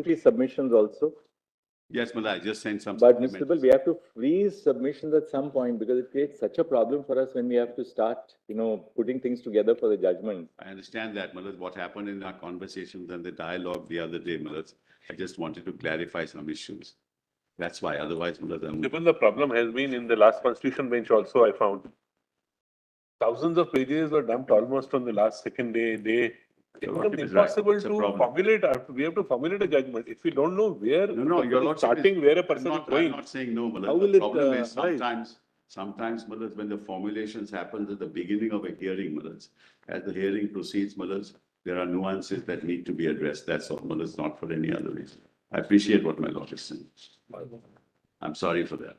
Submissions also. Yes, Malay, I just sent some. But Mr. Sibal, we have to freeze submissions at some point because it creates such a problem for us when we have to start, putting things together for the judgment. I understand that, Malay. What happened in our conversations and the dialogue the other day, Malay, I just wanted to clarify some issues. That's why. Otherwise, Malay, Even the problem has been in the last constitution bench also, I found. Thousands of pages were dumped almost on the last second day. It becomes impossible to formulate. We have to formulate a judgment. If we don't know where you're starting, where a person is going. I'm not saying no, Malay. How will the problem is rise? sometimes, Malay, when the formulations happen at the beginning of a hearing, Malay, as the hearing proceeds, Malay, there are nuances that need to be addressed. That's all, Malay, not for any other reason. I appreciate what my lord is saying. I'm sorry for that.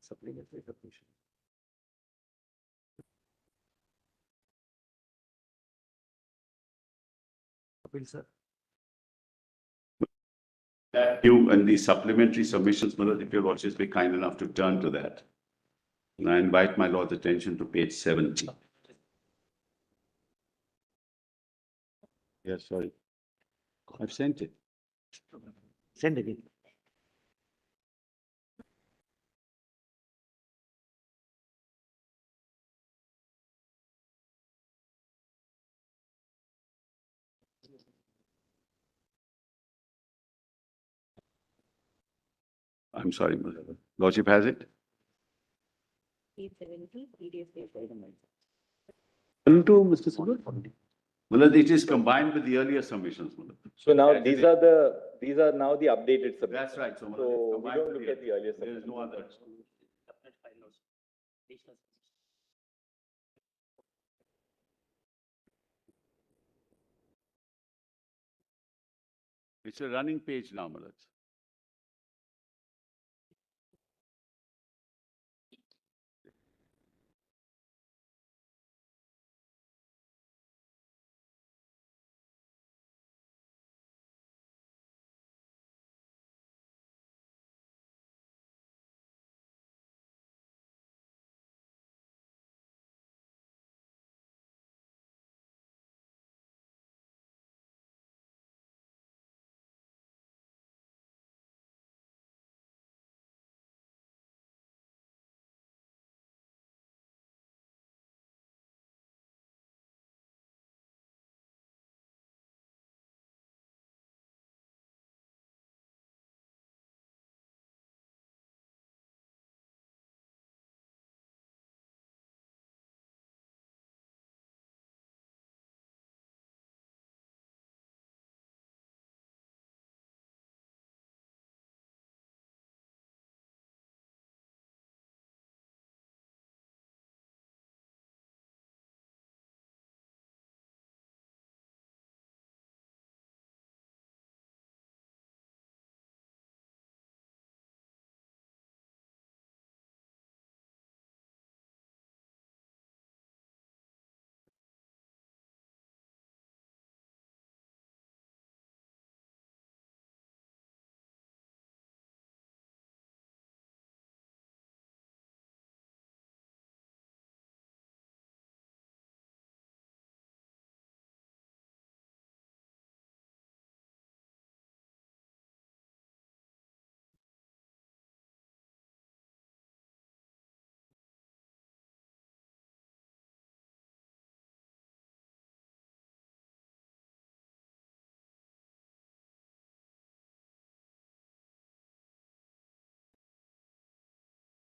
Supplementary submission. Appeal, sir. You and the supplementary submissions, Malay, if you'll just be kind enough to turn to that. And I invite my lord's attention to page 70. Yes, sorry. I've sent it. Send again. I'm sorry, Lordship has it? 870 PDF And to Mr. Sibal? Well, it is combined with the earlier submissions. So now these are now the updated submissions. That's right. So we don't look at the earlier There is submissions. no other. It's a running page now, Malaj.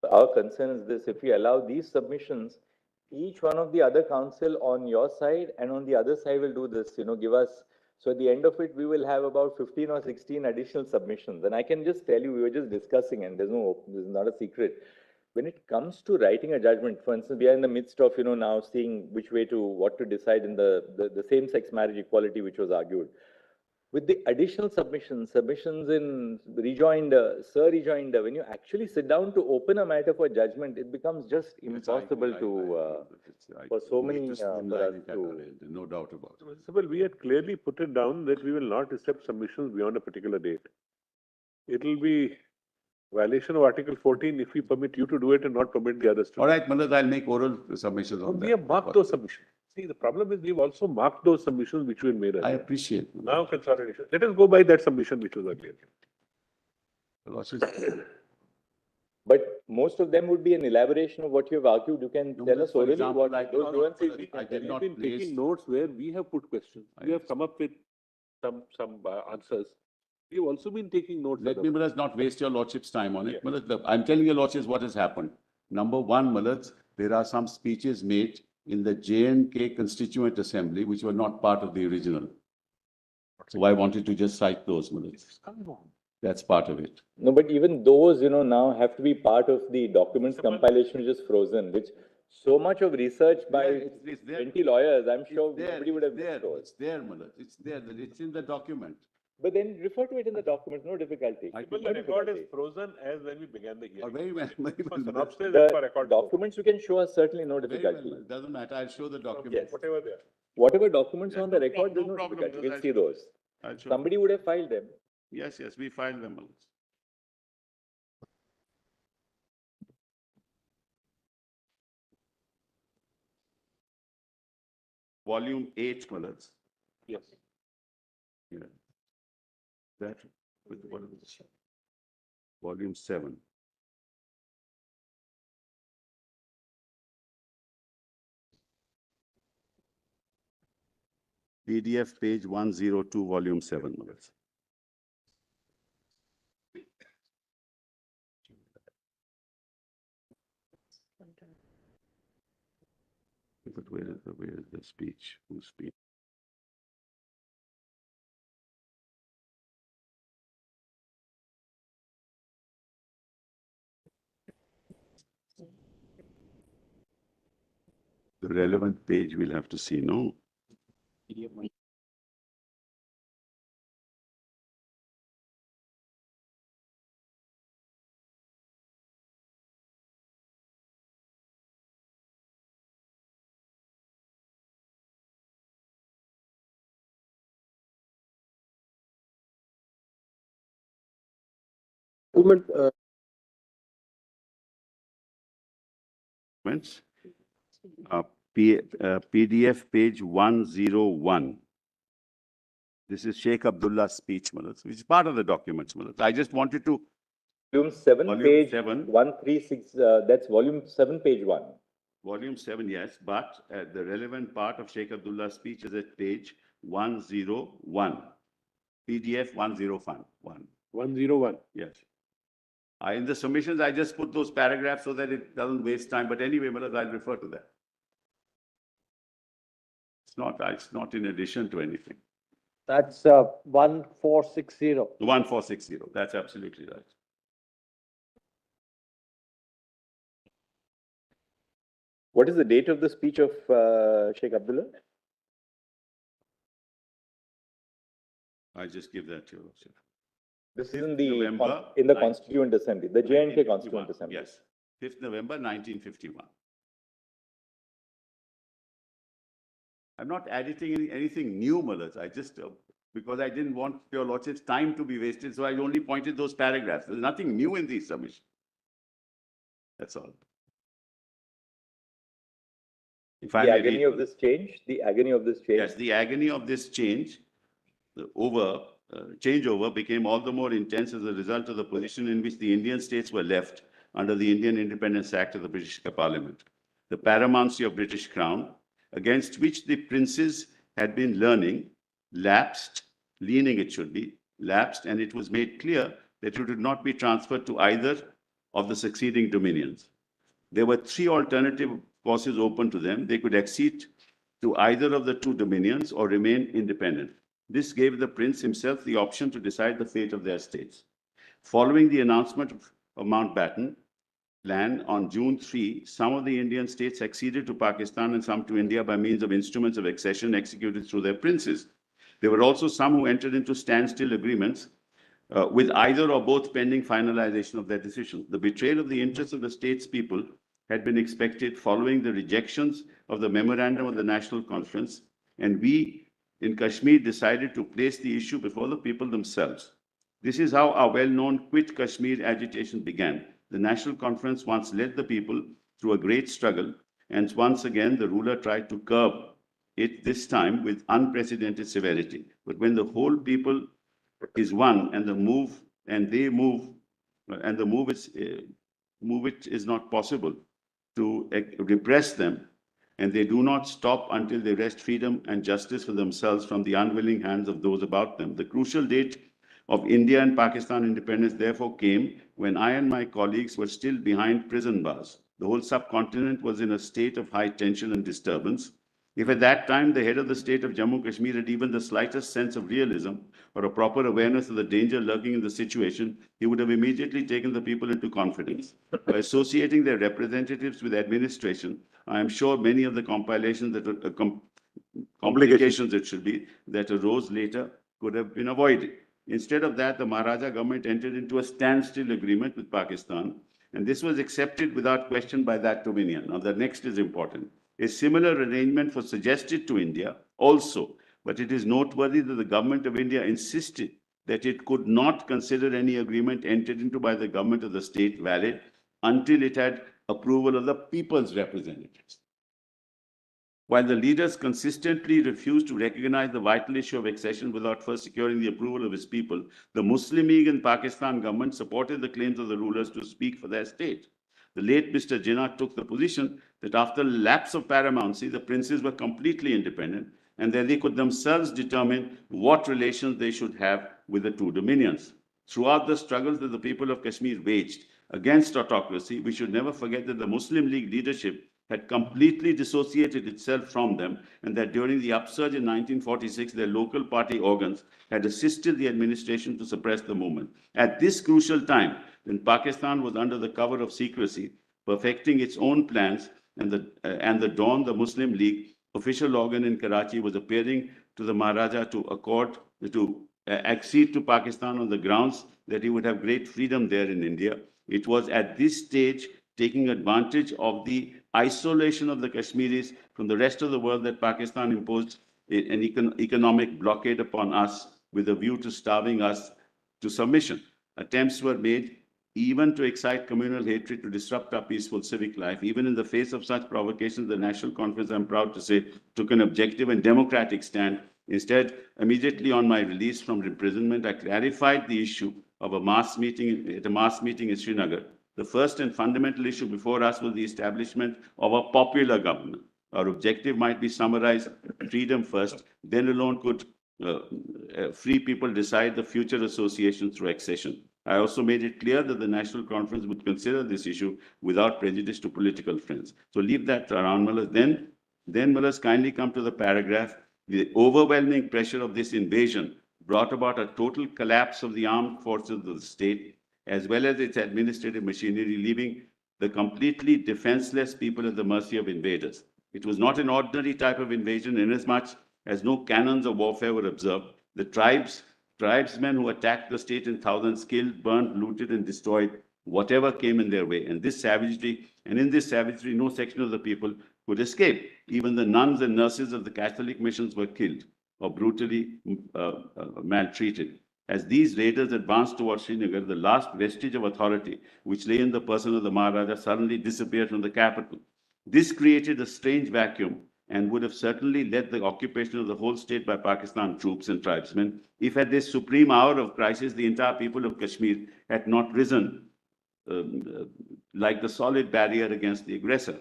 Our concern is this: if we allow these submissions, each one of the other council on your side and on the other side will do this, give us. So at the end of it, we will have about 15 or 16 additional submissions. And I can just tell you, we were just discussing, and this is not a secret. When it comes to writing a judgment, for instance, we are in the midst of, now seeing what to decide in the same-sex marriage equality, which was argued. With the additional submissions in rejoinder, rejoinder, when you actually sit down to open a matter for judgment, it becomes just impossible for so many for us to. No doubt about it. Well, we had clearly put it down that we will not accept submissions beyond a particular date. It will be Violation of Article 14 if we permit you to do it and not permit the others to. All right, Manoj, I'll make oral submissions on that. We have marked those submissions. See, the problem is we've also marked those submissions which we had made I earlier. appreciate. Now consolidation. Let us go by that submission which was earlier. But most of them would be an elaboration of what you have argued. You can tell us for orally example, what like- those nuances we I can did tell. not We've been place- taking notes where we have put questions. We have come up with some answers. We've also been taking notes. Let me, Malaj, not waste your lordship's time on it. Yes. Malaj, look, I'm telling your lordships what has happened. Number one, Malaj, there are some speeches made in the J&K Constituent Assembly which were not part of the original. So I wanted to just cite those, Malaj. That's part of it. No, but even those, now have to be part of the documents compilation which is frozen, which so much of research by it's there. 20 lawyers, I'm sure It's there, nobody would have it's there, those. it's there, Malaj. It's there, it's in the document. But then refer to it in the documents, no difficulty. I Well, think the record is frozen as when we began the Or hearing. very well, very well. Malaj. Synopsis is for The record. documents you can show us certainly no Very well, difficulty. Malaj. Doesn't matter. I'll show the document. Yes. Whatever they are. Whatever documents Yeah, on the no record, there's no no problem, difficulty. We'll I'll see show- those. I'll show. Somebody would have filed them. Yes, we filed them, Malaj. Volume 8, Malaj. Yes. Yeah. That, with what is this? Volume 7. PDF page 102, volume 7, Malaj. But where is the speech? Whose speech? The relevant page we'll have to see, no? Documents. PDF page 101. This is Sheikh Abdullah's speech, Malaj, which is part of the documents, Malaj. I just wanted to, Volume 7, Volume page 7. 136, that's volume 7, page 1. volume 7, yes, but the relevant part of Sheikh Abdullah's speech is at page 101. PDF 101. 101. Yes. In the submissions, I just put those paragraphs so that it doesn't waste time. But anyway, Malaj, I'll refer to that. It's not in addition to anything. That's 1460. 1460, that's absolutely right. What is the date of the speech of Sheikh Abdullah? I just give that to you. Sir. This is 5th in November, the 19- Constituent Assembly, the J&K 1951. Constituent Assembly. Yes, 5th November 1951. I'm not editing anything new, Malaj. I just, because I didn't want your lordship's time to be wasted, so I only pointed those paragraphs. There's nothing new in these submissions. That's all. If I The may agony read, of this change, the agony of this change. yes, the agony of this change, changeover became all the more intense as a result of the position in which the Indian states were left under the Indian Independence Act of the British Parliament, the paramountcy of British Crown, against which the princes had been leaning, it should be, lapsed, and it was made clear that it would not be transferred to either of the succeeding dominions. There were three alternative courses open to them. They could accede to either of the two dominions or remain independent. This gave the prince himself the option to decide the fate of their states. Following the announcement of Mountbatten Plan on June 3, some of the Indian states acceded to Pakistan and some to India by means of instruments of accession executed through their princes. There were also some who entered into standstill agreements with either or both pending finalization of their decisions. The betrayal of the interests of the states' people had been expected following the rejections of the memorandum of the National Conference, and we in Kashmir decided to place the issue before the people themselves. This is how our well-known Quit Kashmir agitation began. The National Conference once led the people through a great struggle, and once again the ruler tried to curb it, this time with unprecedented severity. But when the whole people is one and the move and they move and the move it is not possible to repress them, and they do not stop until they wrest freedom and justice for themselves from the unwilling hands of those about them. The crucial date of India and Pakistan independence therefore came when I and my colleagues were still behind prison bars. The whole subcontinent was in a state of high tension and disturbance. If at that time the head of the state of Jammu Kashmir had even the slightest sense of realism or a proper awareness of the danger lurking in the situation, he would have immediately taken the people into confidence. By associating their representatives with administration, I am sure many of the compilations that complications it should be that arose later could have been avoided. Instead of that, the Maharaja government entered into a standstill agreement with Pakistan, and this was accepted without question by that dominion. Now, the next is important. A similar arrangement was suggested to India also, but it is noteworthy that the government of India insisted that it could not consider any agreement entered into by the government of the state valid until it had approval of the people's representatives. While the leaders consistently refused to recognize the vital issue of accession without first securing the approval of his people, the Muslim League and Pakistan government supported the claims of the rulers to speak for their state. The late Mr. Jinnah took the position that after lapse of paramountcy, the princes were completely independent and that they could themselves determine what relations they should have with the two dominions. Throughout the struggles that the people of Kashmir waged against autocracy, we should never forget that the Muslim League leadership had completely dissociated itself from them, and that during the upsurge in 1946, their local party organs had assisted the administration to suppress the movement. At this crucial time, when Pakistan was under the cover of secrecy, perfecting its own plans, and the Dawn, the Muslim League official organ in Karachi, was appearing to the Maharaja to accede to Pakistan on the grounds that he would have great freedom there in India. It was at this stage, taking advantage of the isolation of the Kashmiris from the rest of the world, that Pakistan imposed an economic blockade upon us with a view to starving us to submission. Attempts were made even to excite communal hatred, to disrupt our peaceful civic life. Even in the face of such provocations, the National Conference, I'm proud to say, took an objective and democratic stand. Instead, immediately on my release from imprisonment, I clarified the issue of a mass meeting in Srinagar. The first and fundamental issue before us was the establishment of a popular government. Our objective might be summarized: freedom first, then alone could free people decide the future association through accession. I also made it clear that the National Conference would consider this issue without prejudice to political friends. So leave that around, Mullahs. Then Mullahs, kindly come to the paragraph. The overwhelming pressure of this invasion brought about a total collapse of the armed forces of the state, as well as its administrative machinery, leaving the completely defenseless people at the mercy of invaders. It was not an ordinary type of invasion, inasmuch as no canons of warfare were observed. The tribesmen who attacked the state in thousands killed, burnt, looted, and destroyed whatever came in their way. And in this savagery, no section of the people could escape. Even the nuns and nurses of the Catholic missions were killed or brutally maltreated. As these raiders advanced towards Srinagar, the last vestige of authority, which lay in the person of the Maharaja, suddenly disappeared from the capital. This created a strange vacuum and would have certainly led the occupation of the whole state by Pakistan troops and tribesmen if at this supreme hour of crisis, the entire people of Kashmir had not risen like the solid barrier against the aggressor.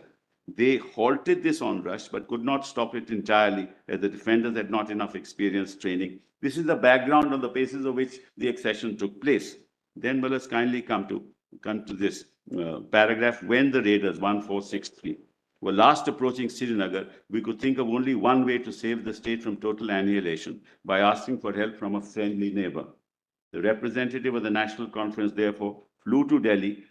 They halted this onrush, but could not stop it entirely, as the defenders had not enough experience training. This is the background on the basis of which the accession took place. Then let us kindly come to this paragraph. When the raiders, 1463, were last approaching Srinagar, we could think of only one way to save the state from total annihilation: by asking for help from a friendly neighbor. The representative of the National Conference therefore flew to Delhi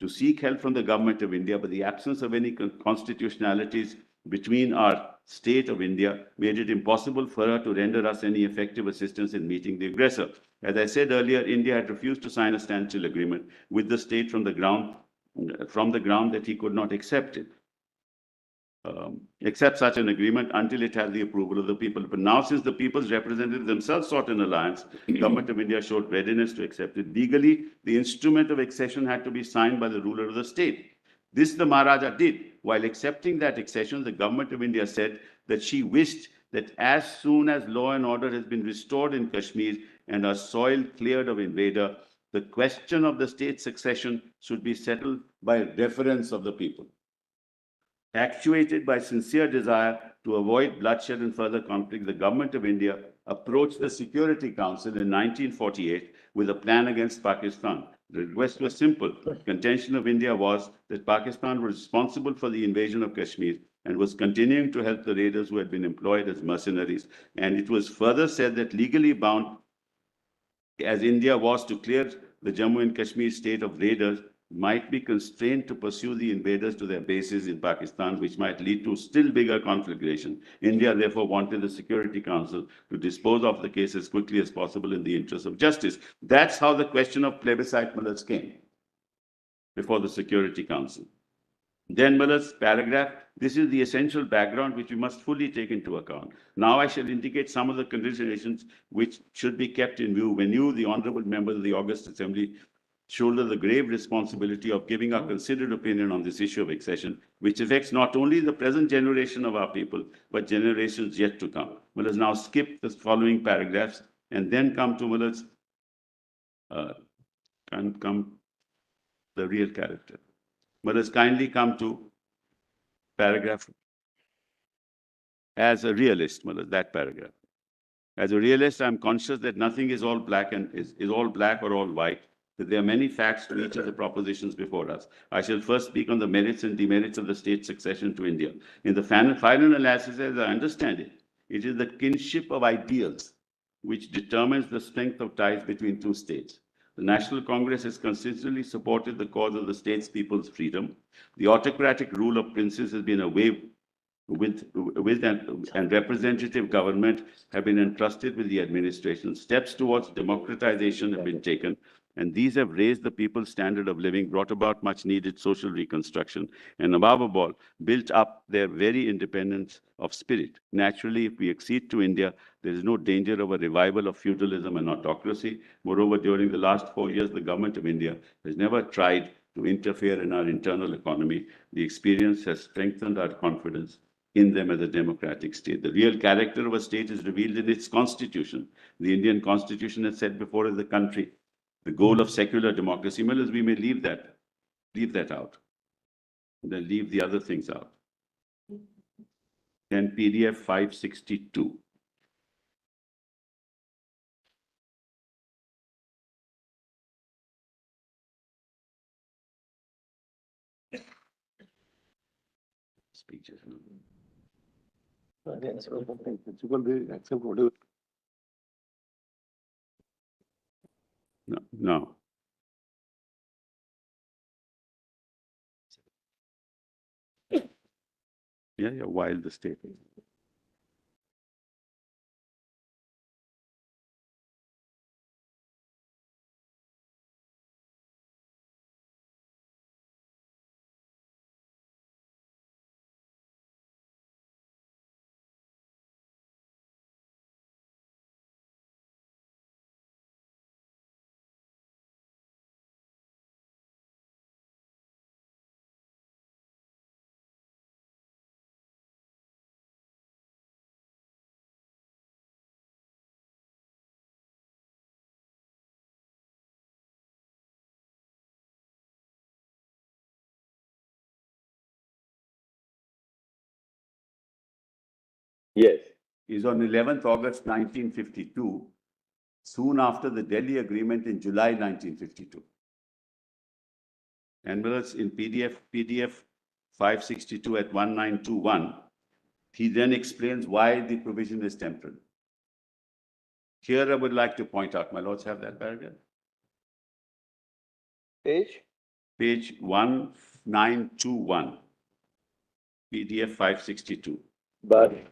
to seek help from the government of India, but the absence of any constitutionalities between our state of India made it impossible for her to render us any effective assistance in meeting the aggressor. As I said earlier, India had refused to sign a standstill agreement with the state from the ground that he could not accept it. accept such an agreement until it has the approval of the people. But now, since the people's representatives themselves sought an alliance, the government of India showed readiness to accept it. Legally, the instrument of accession had to be signed by the ruler of the state. This the Maharaja did. While accepting that accession, the government of India said that she wished that as soon as law and order has been restored in Kashmir and our soil cleared of invader, the question of the state succession should be settled by reference of the people. Actuated by sincere desire to avoid bloodshed and further conflict, the government of India approached the Security Council in 1948 with a plan against Pakistan. The request was simple. Contention of India was that Pakistan was responsible for the invasion of Kashmir and was continuing to help the raiders who had been employed as mercenaries. And it was further said that legally bound as India was to clear the Jammu and Kashmir state of raiders, might be constrained to pursue the invaders to their bases in Pakistan, which might lead to still bigger conflagration. India therefore wanted the Security Council to dispose of the case as quickly as possible in the interest of justice. That's how the question of plebiscite Mullahs came before the Security Council. Then Mullah's paragraph, this is the essential background which we must fully take into account. Now I shall indicate some of the considerations which should be kept in view when you, the honorable members of the August Assembly, shoulder the grave responsibility of giving our considered opinion on this issue of accession, which affects not only the present generation of our people, but generations yet to come. Mullahs now skip the following paragraphs and then come to Mullahs, come the real character. Mullahs kindly come to paragraph. As a realist, Mullahs, that paragraph. As a realist, I'm conscious that nothing is all black and is all black or all white, that there are many facts to each of the propositions before us. I shall first speak on the merits and demerits of the state succession to India. In the final analysis, as I understand it, it is the kinship of ideals which determines the strength of ties between two states. The National Congress has consistently supported the cause of the state's people's freedom. The autocratic rule of princes has been a way with and representative government have been entrusted with the administration. Steps towards democratization have been taken, and these have raised the people's standard of living, brought about much needed social reconstruction, and above all, built up their very independence of spirit. Naturally, if we accede to India, there is no danger of a revival of feudalism and autocracy. Moreover, during the last 4 years, the government of India has never tried to interfere in our internal economy. The experience has strengthened our confidence in them as a democratic state. The real character of a state is revealed in its constitution. The Indian constitution has said before as the country, the goal of secular democracy. Well, as we may leave that out, then leave the other things out. Then PDF 562. Speeches. No. Yeah, while the state. Yes. Is on 11th August 1952, soon after the Delhi Agreement in July 1952. And whereas in PDF 562 at 1921, he then explains why the provision is temporal. Here I would like to point out, my lords have that paragraph? Page? Page 1921, PDF 562. But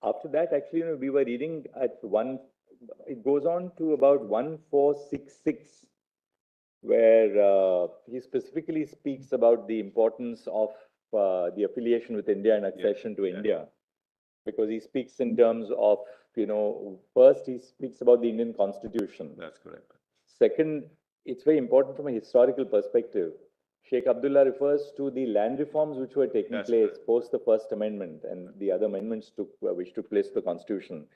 after that, actually, we were reading at it goes on to about 1466. where he specifically speaks about the importance of the affiliation with India and accession to India, because he speaks in terms of, first he speaks about the Indian Constitution. That's correct. Second, it's very important from a historical perspective. Sheikh Abdullah refers to the land reforms which were taking That's place correct. post the First Amendment and the other amendments which took place to the Constitution.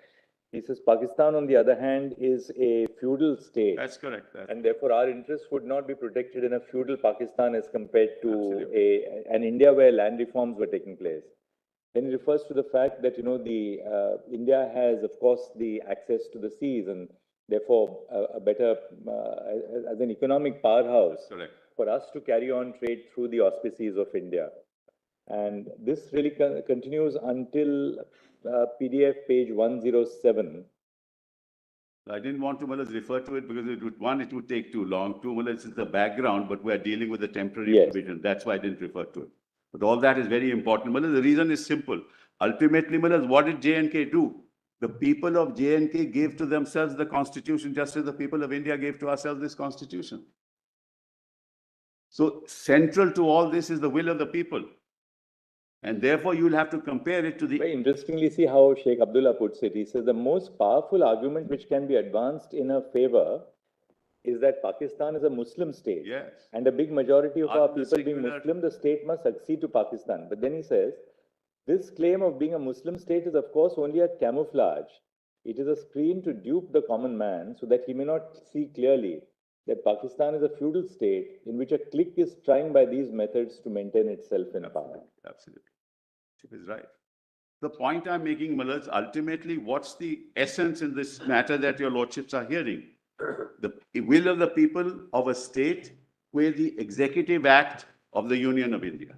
He says Pakistan, on the other hand, is a feudal state. That's correct. And therefore, our interests would not be protected in a feudal Pakistan as compared to an India where land reforms were taking place. Then he refers to the fact that, India has, of course, the access to the seas and therefore a better, as an economic powerhouse, Correct. for us to carry on trade through the auspices of India. And this really continues until PDF page 107. I didn't want to refer to it because it would take too long. Two, it's the background, but we're dealing with a temporary provision. That's why I didn't refer to it. But all that is very important. The reason is simple. Ultimately, what did J&K do? The people of J&K gave to themselves the constitution, just as the people of India gave to ourselves this constitution. So central to all this is the will of the people. And therefore, you'll have to compare it to the... Very interestingly, see how Sheikh Abdullah puts it. He says the most powerful argument which can be advanced in her favor is that Pakistan is a Muslim state. Yes. And a big majority of our people being secular... Muslim, the state must succeed to Pakistan. But then he says, this claim of being a Muslim state is, of course, only a camouflage. It is a screen to dupe the common man so that he may not see clearly that Pakistan is a feudal state in which a clique is trying by these methods to maintain itself in power. Absolutely. Chief is right. The point I'm making, Malaz, ultimately, what's the essence in this matter that your lordships are hearing? The will of the people of a state where the executive act of the Union of India,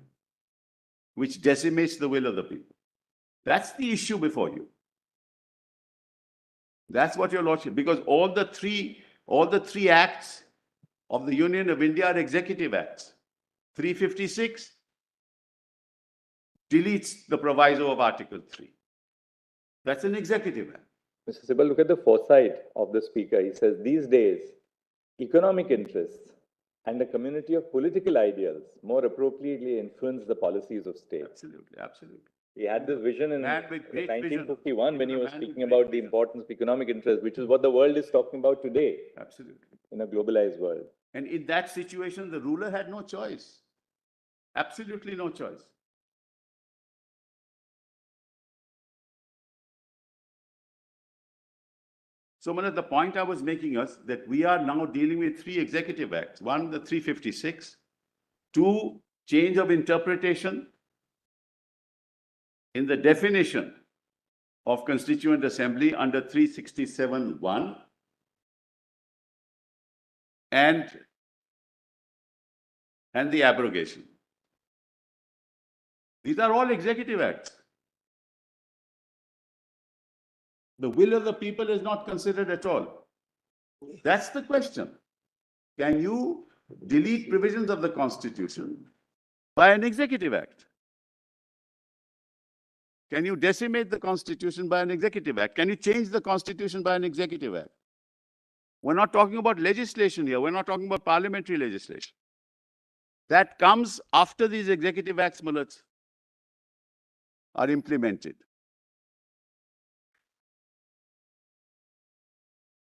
which decimates the will of the people. That's the issue before you. That's what your lordship, because all the three acts of the Union of India are executive acts. 356 deletes the proviso of Article 3. That's an executive act. Mr. Sibal, look at the foresight of the speaker. He says, these days, economic interests and a community of political ideals more appropriately influence the policies of state. Absolutely, absolutely. He had this vision in great 1951 vision. when he was speaking about the importance of economic interest, which is what the world is talking about today. Absolutely. In a globalized world. And in that situation, the ruler had no choice. Absolutely no choice. So, Manoj, the point I was making is that we are now dealing with three executive acts. One, the 356. Two, change of interpretation in the definition of Constituent Assembly under 367(1). And the abrogation. These are all executive acts. The will of the people is not considered at all. That's the question. Can you delete provisions of the Constitution by an executive act? Can you decimate the Constitution by an executive act? Can you change the Constitution by an executive act? We're not talking about legislation here. We're not talking about parliamentary legislation. That comes after these executive acts, Mulats, are implemented.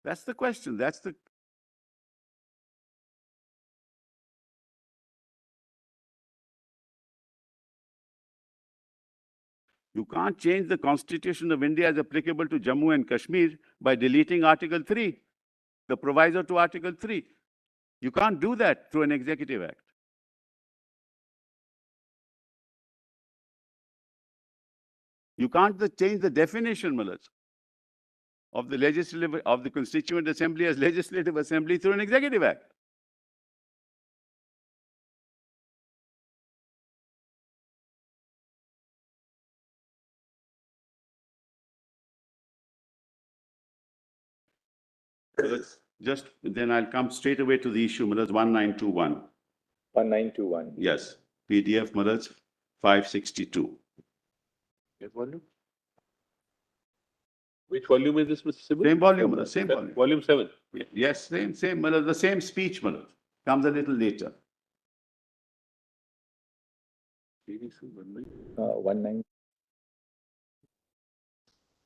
That's the question. You can't change the Constitution of India as applicable to Jammu and Kashmir by deleting Article 3, the proviso to Article 3. You can't do that through an executive act. You can't change the definition, Mulats, of the Constituent Assembly as legislative assembly through an executive act. So then I'll come straight away to the issue, Mulats, 1921. 1921. Yes, PDF, Mulats, 562. Yes, volume? Which volume is this, Mr. Sibal? Same volume, Mulats, same volume. Volume 7. Yes, same, the same speech, Mulats. comes a little later. 19.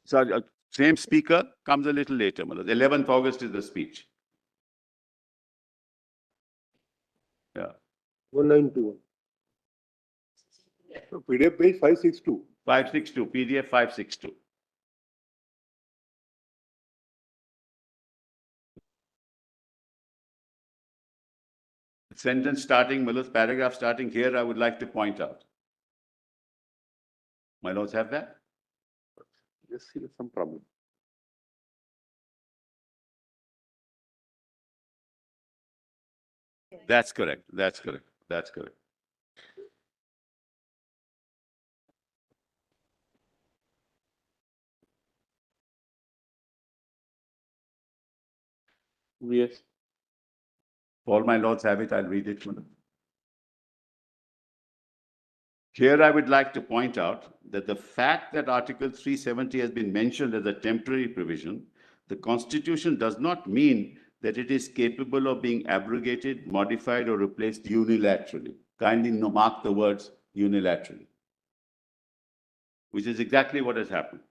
So same speaker comes a little later. 11th August is the speech. Yeah. 192. PDF page 562. 562, PDF 562. Sentence starting, paragraph starting here, I would like to point out. My lords have that? Yes, see some problem. That's correct. That's correct. That's correct. Yes. All my lords have it. I'll read it. Here, I would like to point out that the fact that Article 370 has been mentioned as a temporary provision, the Constitution does not mean that it is capable of being abrogated, modified, or replaced unilaterally. Kindly mark the words unilaterally, which is exactly what has happened.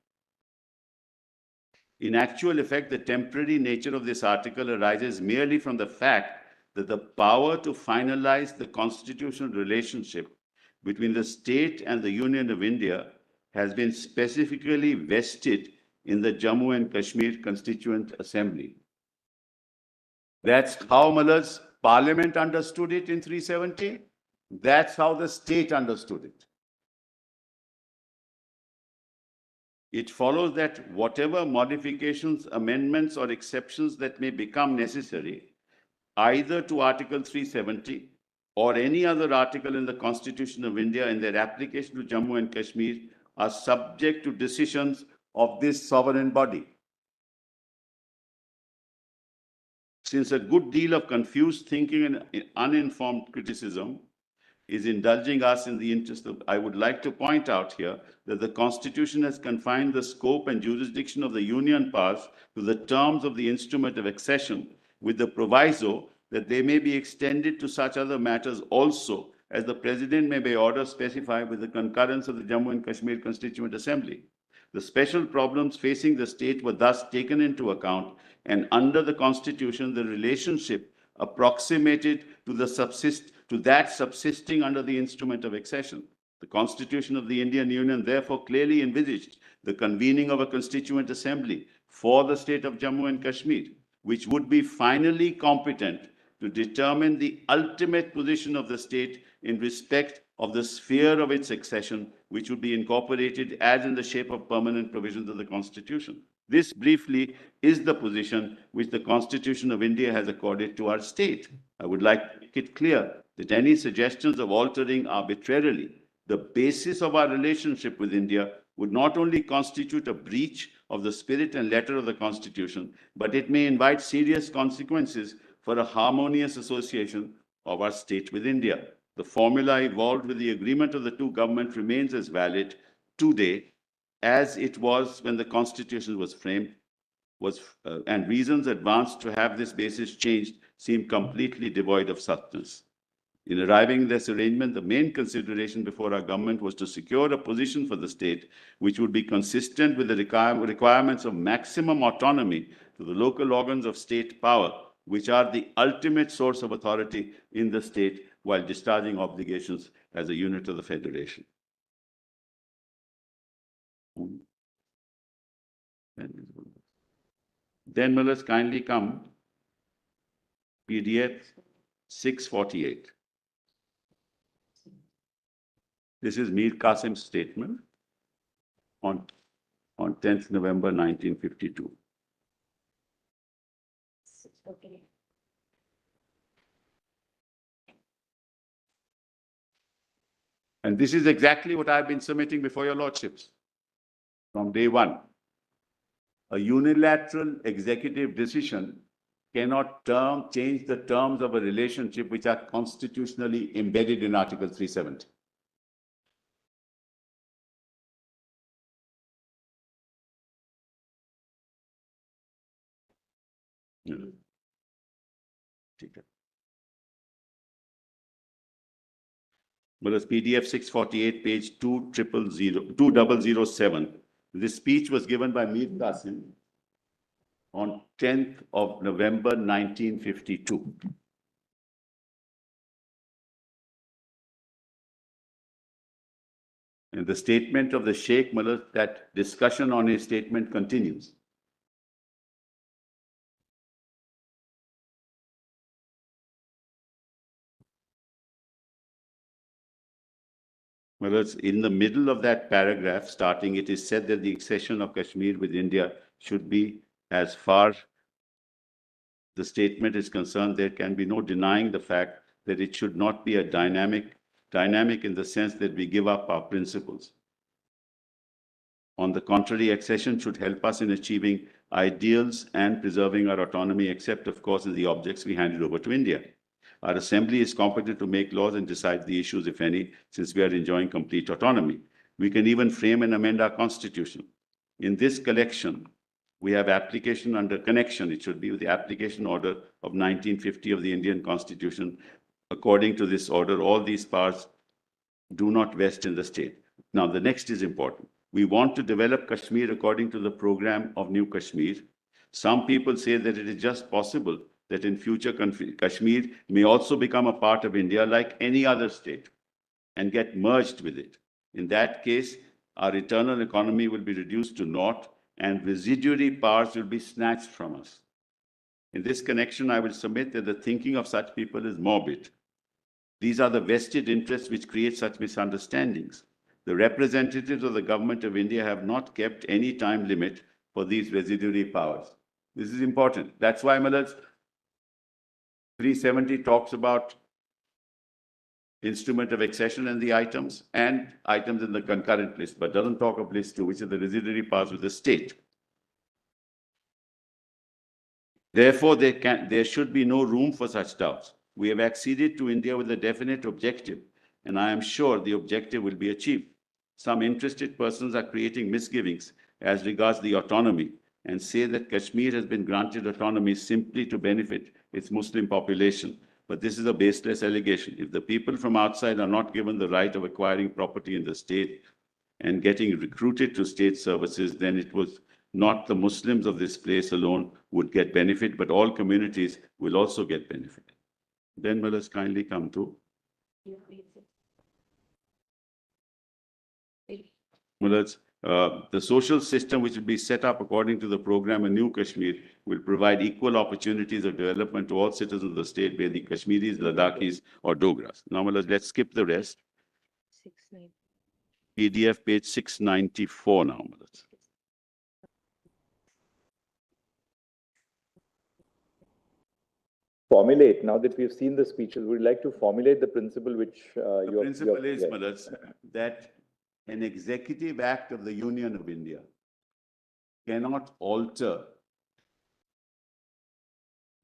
In actual effect, the temporary nature of this article arises merely from the fact that the power to finalize the constitutional relationship between the state and the Union of India has been specifically vested in the Jammu and Kashmir Constituent Assembly. That's how Mullah's Parliament understood it in 370. That's how the state understood it. It follows that whatever modifications, amendments, or exceptions that may become necessary, either to Article 370 or any other article in the Constitution of India in their application to Jammu and Kashmir, are subject to decisions of this sovereign body. Since a good deal of confused thinking and uninformed criticism is indulging us in the interest of, I would like to point out here that the Constitution has confined the scope and jurisdiction of the Union powers to the terms of the instrument of accession, with the proviso that they may be extended to such other matters also as the President may by order specify with the concurrence of the Jammu and Kashmir Constituent Assembly. The special problems facing the state were thus taken into account, and under the Constitution, the relationship approximated to that subsisting under the instrument of accession. The Constitution of the Indian Union therefore clearly envisaged the convening of a Constituent Assembly for the state of Jammu and Kashmir, which would be finally competent to determine the ultimate position of the state in respect of the sphere of its accession, which would be incorporated as in the shape of permanent provisions of the Constitution. This briefly is the position which the Constitution of India has accorded to our state. I would like to make it clear that any suggestions of altering arbitrarily the basis of our relationship with India would not only constitute a breach of the spirit and letter of the Constitution, but it may invite serious consequences for a harmonious association of our state with India. The formula evolved with the agreement of the two governments remains as valid today as it was when the Constitution was framed, and reasons advanced to have this basis changed seem completely devoid of substance. In arriving at this arrangement, the main consideration before our government was to secure a position for the state which would be consistent with the requirements of maximum autonomy to the local organs of state power, which are the ultimate source of authority in the state while discharging obligations as a unit of the federation. Then let us kindly come PDF 648. This is Mir Qasim's statement on 10th November 1952. And this is exactly what I've been submitting before your lordships from day one. A unilateral executive decision cannot change the terms of a relationship which are constitutionally embedded in Article 370. Well, it's PDF 648, page 2007. This speech was given by Mir Qasim on 10th of November, 1952. In the statement of the Sheikh Mullah, that discussion on his statement continues. Well, it's in the middle of that paragraph, starting, it is said that the accession of Kashmir with India should be, as far the statement is concerned, there can be no denying the fact that it should not be a dynamic in the sense that we give up our principles. On the contrary, accession should help us in achieving ideals and preserving our autonomy, except, of course, in the objects we handed over to India. Our assembly is competent to make laws and decide the issues, if any, since we are enjoying complete autonomy. We can even frame and amend our constitution. In this collection, we have application under connection. It should be with the application order of 1950 of the Indian Constitution. According to this order, all these powers do not vest in the state. Now, the next is important. We want to develop Kashmir according to the program of New Kashmir. Some people say that it is just possible that in future Kashmir may also become a part of India like any other state and get merged with it. In that case, our internal economy will be reduced to naught and residuary powers will be snatched from us. In this connection, I will submit that the thinking of such people is morbid. These are the vested interests which create such misunderstandings. The representatives of the government of India have not kept any time limit for these residuary powers. This is important. That's why Malas 370 talks about instrument of accession and the items in the concurrent list, but doesn't talk of list 2, which is the residuary powers of the state. Therefore, there should be no room for such doubts. We have acceded to India with a definite objective, and I am sure the objective will be achieved. Some interested persons are creating misgivings as regards the autonomy and say that Kashmir has been granted autonomy simply to benefit its Muslim population. But this is a baseless allegation. If the people from outside are not given the right of acquiring property in the state and getting recruited to state services, then it was not the Muslims of this place alone would get benefit, but all communities will also get benefit. Then let us kindly come to the social system which will be set up according to the program in New Kashmir will provide equal opportunities of development to all citizens of the state, be they Kashmiris, Ladakhis, or Dogras. Now, let's skip the rest. PDF page 694 now. Formulate, now that we've seen the speeches, we'd like to formulate the principle which the principle is, Madas, that an executive act of the Union of India cannot alter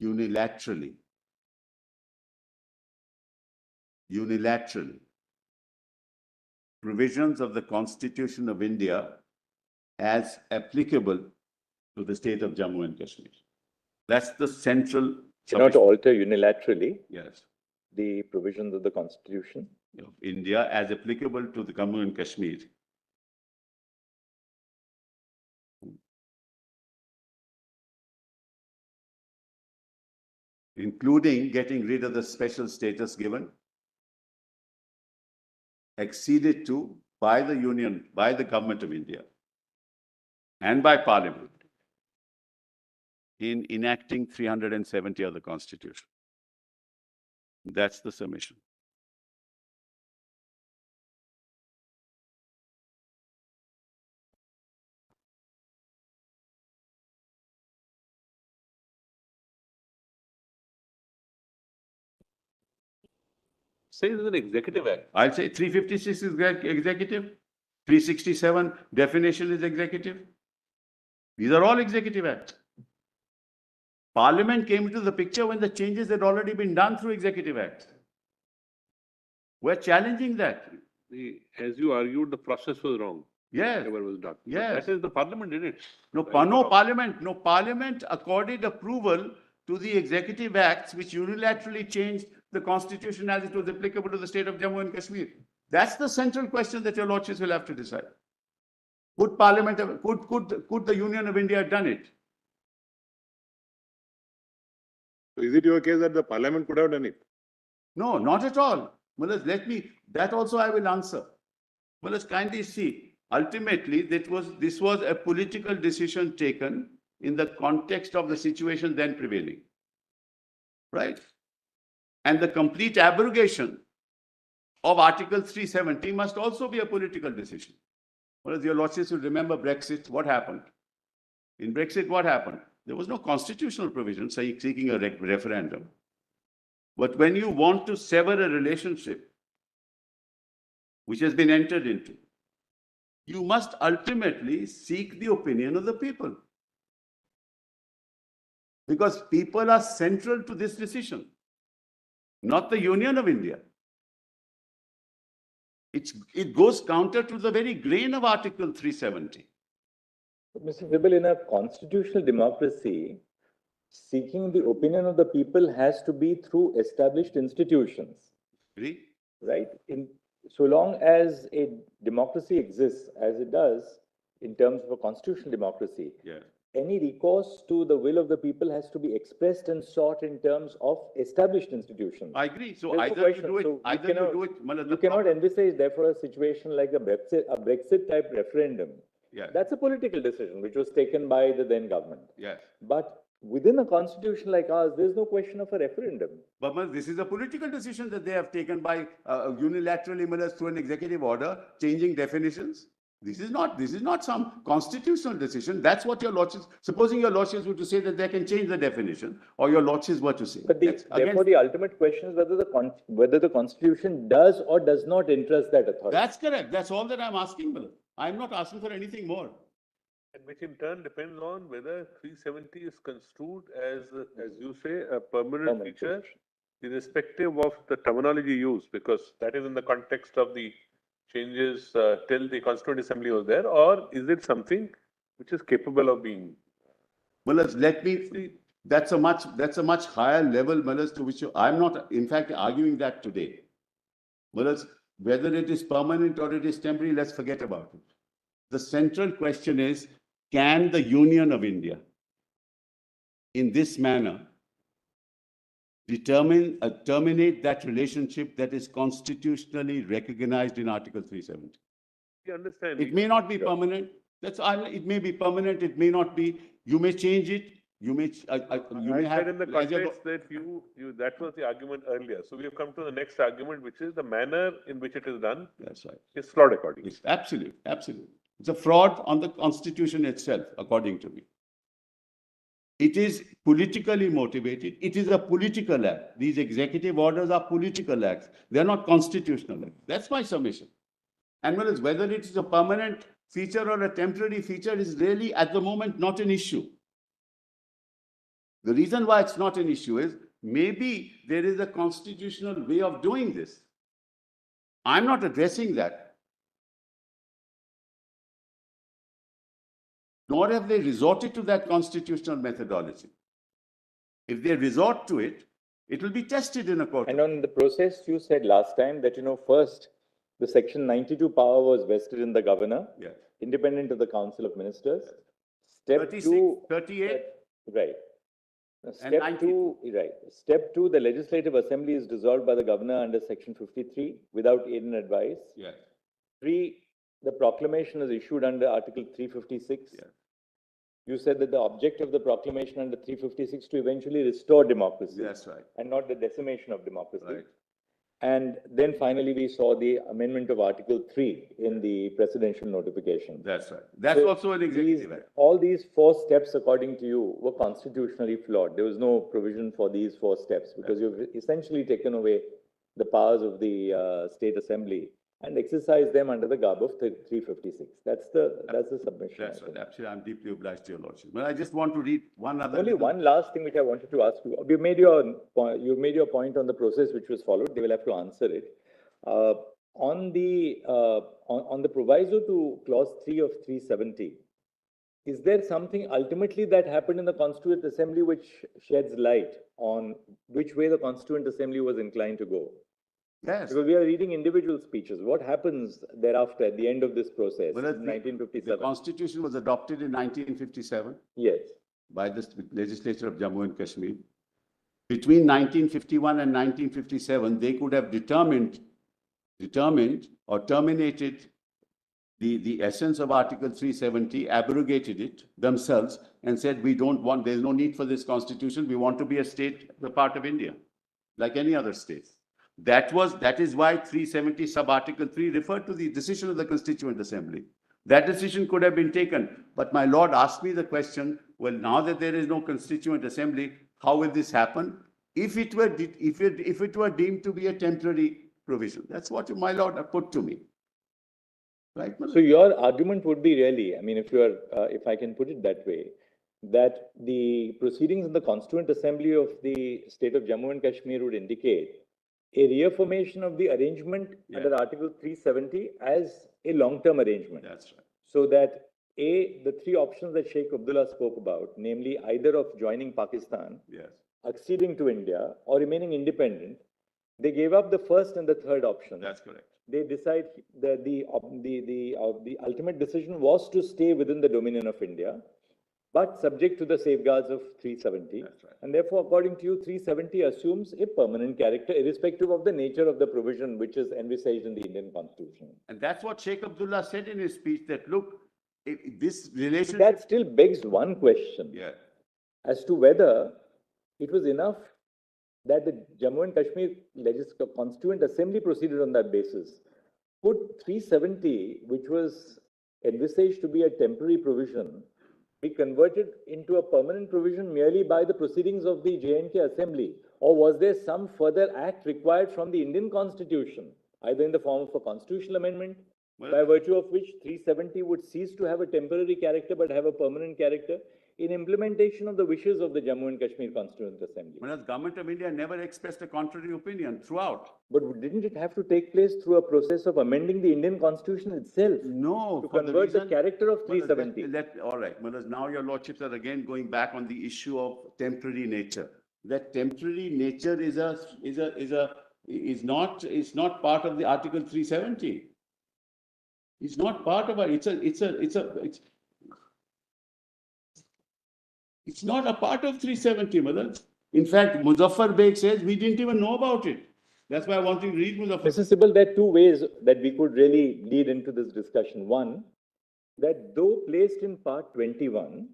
unilaterally provisions of the Constitution of India as applicable to the state of Jammu and Kashmir. That's the central. Cannot alter unilaterally. Yes. The provisions of the Constitution of India as applicable to the Jammu and Kashmir. Including getting rid of the special status given, acceded to by the Union, by the Government of India, and by Parliament in enacting 370 of the Constitution. That's the submission. Say it's an executive act. I'll say 356 is executive, 367 definition is executive. These are all executive acts. Parliament came into the picture when the changes had already been done through executive acts. We're challenging that. As you argued, the process was wrong. Yes. Whatever was done. Yes. That is, the Parliament did it. No, Parliament accorded approval to the executive acts which unilaterally changed the Constitution as it was applicable to the state of Jammu and Kashmir. That's the central question that your lordships will have to decide. Could Parliament have, could the Union of India have done it? So is it your case that the Parliament could have done it? No, not at all. Well, that also I will answer. Well, let's kindly see. Ultimately, this was a political decision taken in the context of the situation then prevailing. Right? And the complete abrogation of Article 370 must also be a political decision. Whereas your lordships will remember Brexit, what happened? In Brexit, what happened? There was no constitutional provision seeking a referendum. But when you want to sever a relationship which has been entered into, you must ultimately seek the opinion of the people. Because people are central to this decision, not the Union of India. It goes counter to the very grain of Article 370. Mr. Sibal, in a constitutional democracy, seeking the opinion of the people has to be through established institutions. Agree? Right? So long as a democracy exists, as it does, in terms of a constitutional democracy, Yeah. any recourse to the will of the people has to be expressed and sought in terms of established institutions. I agree. So There's no either question. you do it, So either you do it. you cannot envisage, therefore, a situation like a Brexit type referendum. Yeah. That's a political decision which was taken by the then government. Yes. But within a constitution like ours, there's no question of a referendum. But this is a political decision that they have taken by unilaterally through an executive order, changing definitions. This is not some constitutional decision. That's what your lordships, supposing your lordships were to say that they can change the definition, or your lordships were to say. But therefore, the ultimate question is whether the constitution does or does not interest that authority. That's correct. That's all that I'm asking, Miller. I'm not asking for anything more. And which in turn depends on whether 370 is construed as you say, a permanent feature, irrespective of the terminology used, because that is in the context of the changes till the Constituent Assembly was there, or is it something which is capable of being? Well, let me see. That's a much higher level, Malas, to which I'm not, in fact, arguing that today. Malas, whether it is permanent or it is temporary, let's forget about it. The central question is, can the Union of India, in this manner, terminate that relationship that is constitutionally recognized in Article 370? You understand? It may not be permanent. It may be permanent. It may not be. You may change it. You may. You may have. In the context that that was the argument earlier. So we have come to the next argument, which is the manner in which it is done. That's right. Is flawed according. It's absolute. It's a fraud on the Constitution itself, according to me. It is politically motivated. It is a political act. These executive orders are political acts. They are not constitutional acts. That's my submission. And whether it is a permanent feature or a temporary feature is really, at the moment, not an issue. The reason why it's not an issue is maybe there is a constitutional way of doing this. I'm not addressing that. Nor have they resorted to that constitutional methodology. If they resort to it, it will be tested in a court. And on the process, you said last time that, first, the Section 92 power was vested in the governor, Yes. independent of the Council of Ministers. Step 36, 2, 38. Right. Step 2, the Legislative Assembly is dissolved by the governor under Section 53 without aid and advice. Yes. 3, the proclamation is issued under Article 356. Yes. You said that the object of the proclamation under 356 to eventually restore democracy. That's right. And not the decimation of democracy. Right. And then finally, we saw the amendment of Article 3 in the presidential notification. That's right. That's also an executive act. All these 4 steps, according to you, were constitutionally flawed. There was no provision for these 4 steps because you've essentially taken away the powers of the State Assembly and exercised them under the garb of 356. That's the submission. That's right. Absolutely, I'm deeply obliged to your lordship. But I just want to read one other. Only one last thing which I wanted to ask you. You made your point on the process which was followed. They will have to answer it. On the proviso to clause 3 of 370, is there something ultimately that happened in the Constituent Assembly which sheds light on which way the Constituent Assembly was inclined to go? Yes. Because we are reading individual speeches. What happens thereafter at the end of this process Well, in the 1957? Constitution was adopted in 1957 Yes. by the legislature of Jammu and Kashmir. Between 1951 and 1957, they could have determined or terminated the essence of Article 370, abrogated it themselves and said, we don't want, there's no need for this constitution. We want to be a state, a part of India, like any other state. That is why 370 sub-article 3 referred to the decision of the Constituent Assembly. That decision could have been taken. But my lord asked me the question, well, now that there is no Constituent Assembly, how will this happen? If it were deemed to be a temporary provision. That's what my lord put to me. Right? So your argument would be really, I mean, if I can put it that way, that the proceedings in the Constituent Assembly of the state of Jammu and Kashmir would indicate a reaffirmation of the arrangement under Article 370 as a long-term arrangement. That's right. So that the three options that Sheikh Abdullah spoke about, namely either of joining Pakistan, acceding to India, or remaining independent, they gave up the first and the third option. That's correct. They decide that the ultimate decision was to stay within the dominion of India, but subject to the safeguards of 370. That's right. And therefore, according to you, 370 assumes a permanent character, irrespective of the nature of the provision which is envisaged in the Indian Constitution. And that's what Sheikh Abdullah said in his speech, that look, this relationship... That still begs one question as to whether it was enough that the Jammu and Kashmir Constituent Assembly proceeded on that basis. Could 370, which was envisaged to be a temporary provision, be converted into a permanent provision merely by the proceedings of the J&K Assembly? Or was there some further act required from the Indian Constitution, either in the form of a constitutional amendment, by virtue of which 370 would cease to have a temporary character but have a permanent character, in implementation of the wishes of the Jammu and Kashmir Constituent Assembly? Whereas Government of India never expressed a contrary opinion throughout. But didn't it have to take place through a process of amending the Indian Constitution itself? No. To convert the character of 370. All right. Now your lordships are again going back on the issue of temporary nature. That temporary nature is not part of the Article 370. It's not part of it. It's not a part of 370, Madam. In fact, Muzaffar Beg says we didn't even know about it. That's why I want to read Muzaffar. Mr. Sibal, there are two ways that we could really lead into this discussion. One, that though placed in Part 21,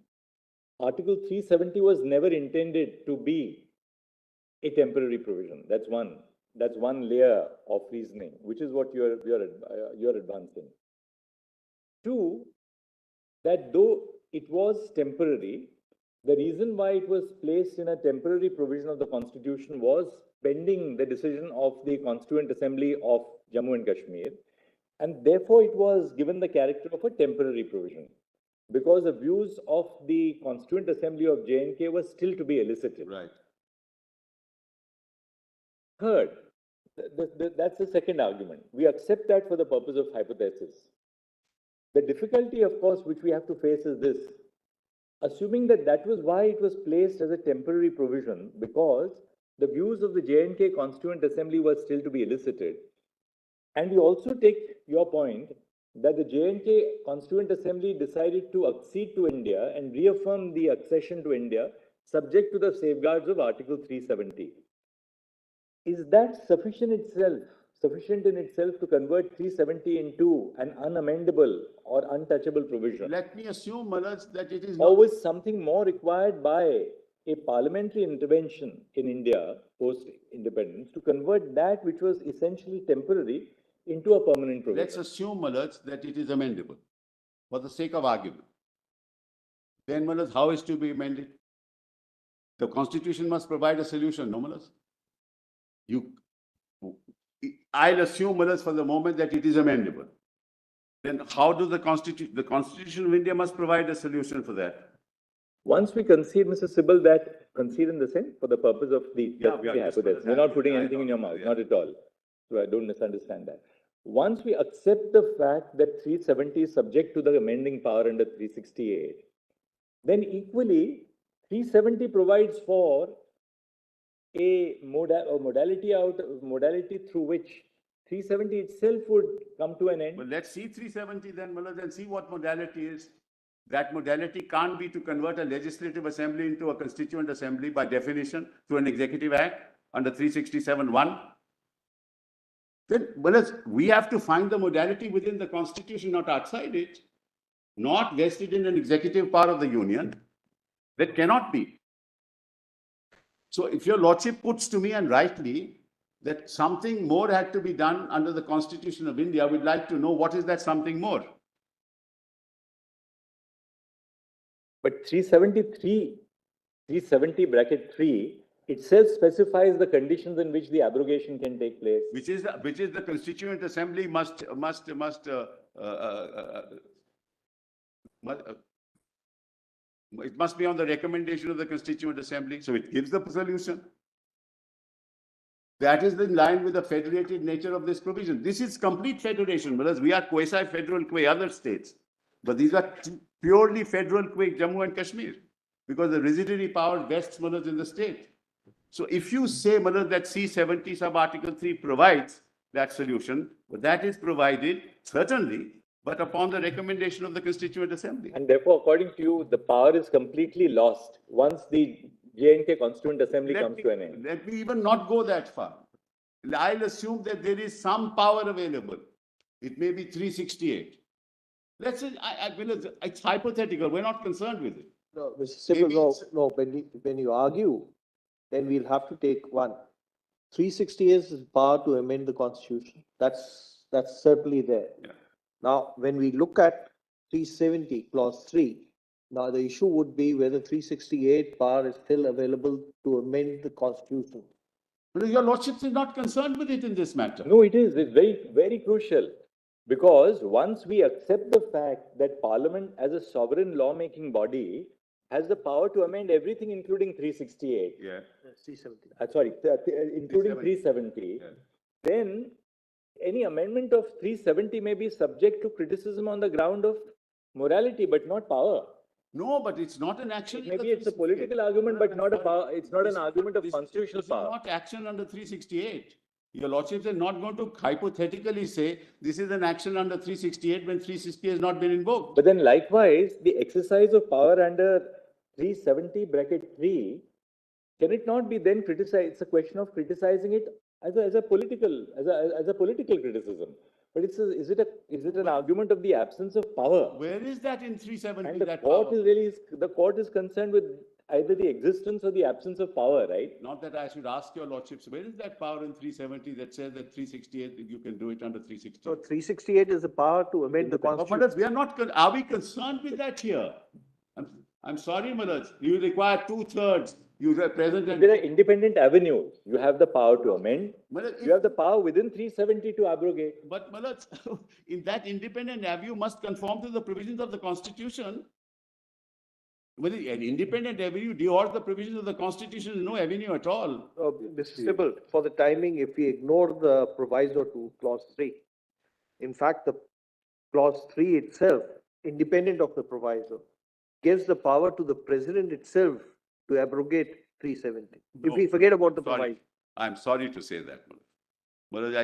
Article 370 was never intended to be a temporary provision. That's one. That's one layer of reasoning, which is what you're advancing. Two, that though it was temporary, the reason why it was placed in a temporary provision of the Constitution was pending the decision of the Constituent Assembly of Jammu and Kashmir, and therefore it was given the character of a temporary provision, because the views of the Constituent Assembly of J&K were still to be elicited. Right. Third, that's the second argument. We accept that for the purpose of hypothesis. The difficulty, of course, which we have to face is this. Assuming that was why it was placed as a temporary provision, because the views of the J&K Constituent Assembly were still to be elicited. And we also take your point that the J&K Constituent Assembly decided to accede to India and reaffirm the accession to India subject to the safeguards of Article 370. Is that sufficient in itself to convert 370 into an unamendable or untouchable provision? Let me assume, Malaj, that it is Or not... was something more required by a parliamentary intervention in India post-independence to convert that which was essentially temporary into a permanent provision? Let's assume, Malaj, that it is amendable for the sake of argument. Then, Malaj, how is to be amended? The Constitution must provide a solution, no, Malaj? I'll assume, Malaj, for the moment that it is amendable. Then how does the Constitution of India must provide a solution for that? Once we concede, Mr. Sibal, that concede in the sense for the purpose of the hypothesis. We're not putting anything in your mouth, not at all. So I don't misunderstand that. Once we accept the fact that 370 is subject to the amending power under 368, then equally 370 provides for a modality through which 370 itself would come to an end. Well, let's see 370 then, Mullah, and see what modality is. That modality can't be to convert a legislative assembly into a constituent assembly by definition through an executive act under 367(1). Then, well, we have to find the modality within the constitution, not outside it, not vested in an executive power of the union. That cannot be. So if your lordship puts to me, and rightly, that something more had to be done under the Constitution of India, we'd like to know what is that something more. But 370(3) itself specifies the conditions in which the abrogation can take place. Which is the Constituent Assembly it must be on the recommendation of the Constituent Assembly. So it gives the solution. That is in line with the federated nature of this provision. This is complete federation, whereas we are quasi-federal qua other states. But these are purely federal qua Jammu and Kashmir, because the residuary power vests in the state. So if you say that C70 sub-article 3 provides that solution, but that is provided, certainly, but upon the recommendation of the Constituent Assembly. And therefore, according to you, the power is completely lost once the J&K Constituent Assembly comes to an end. Let me even not go that far. I'll assume that there is some power available. It may be 368. Let's say, it's hypothetical. We're not concerned with it. No, Mr. Sibbal, no, when you argue, then we'll have to take one. 360 is power to amend the constitution. That's certainly there. Yeah. Now, when we look at 370 clause 3, now the issue would be whether 368 power is still available to amend the constitution. But your lordship is not concerned with it in this matter. No, it is. It's very, very crucial. Because once we accept the fact that Parliament as a sovereign lawmaking body has the power to amend everything, including 368. Yeah. 370. Including 370. Yeah. Then any amendment of 370 may be subject to criticism on the ground of morality, but not power. No, but it's not an action. Maybe it's a political argument, but not a power. It's not an argument of constitutional power. This is not action under 368. Your lordship is not going to hypothetically say this is an action under 368 when 360 has not been invoked. But then likewise, the exercise of power under 370(3), can it not be then criticized? It's a question of criticizing it as a political criticism. But is it an argument of the absence of power? Where is that in 370? And the court is concerned with either the existence or the absence of power, right? Not that I should ask your lordships, where is that power in 370 that says that 368, you can do it under 368? So 368 is the power to amend the constitution. But we are not, are we concerned with that here? I'm sorry, Manoj, you require 2/3. You represent. There are independent avenues. You have the power to amend. Manoj, you have the power within 370 to abrogate. But Manoj, in that independent avenue must conform to the provisions of the Constitution. Well, an independent avenue derogates the provisions of the Constitution, is no avenue at all. Mr. Sibbal, for the timing, if we ignore the proviso to clause 3, in fact, the clause 3 itself, independent of the proviso, gives the power to the president itself to abrogate 370. No, if we forget about the sorry. proviso. I'm sorry to say that, Manoj.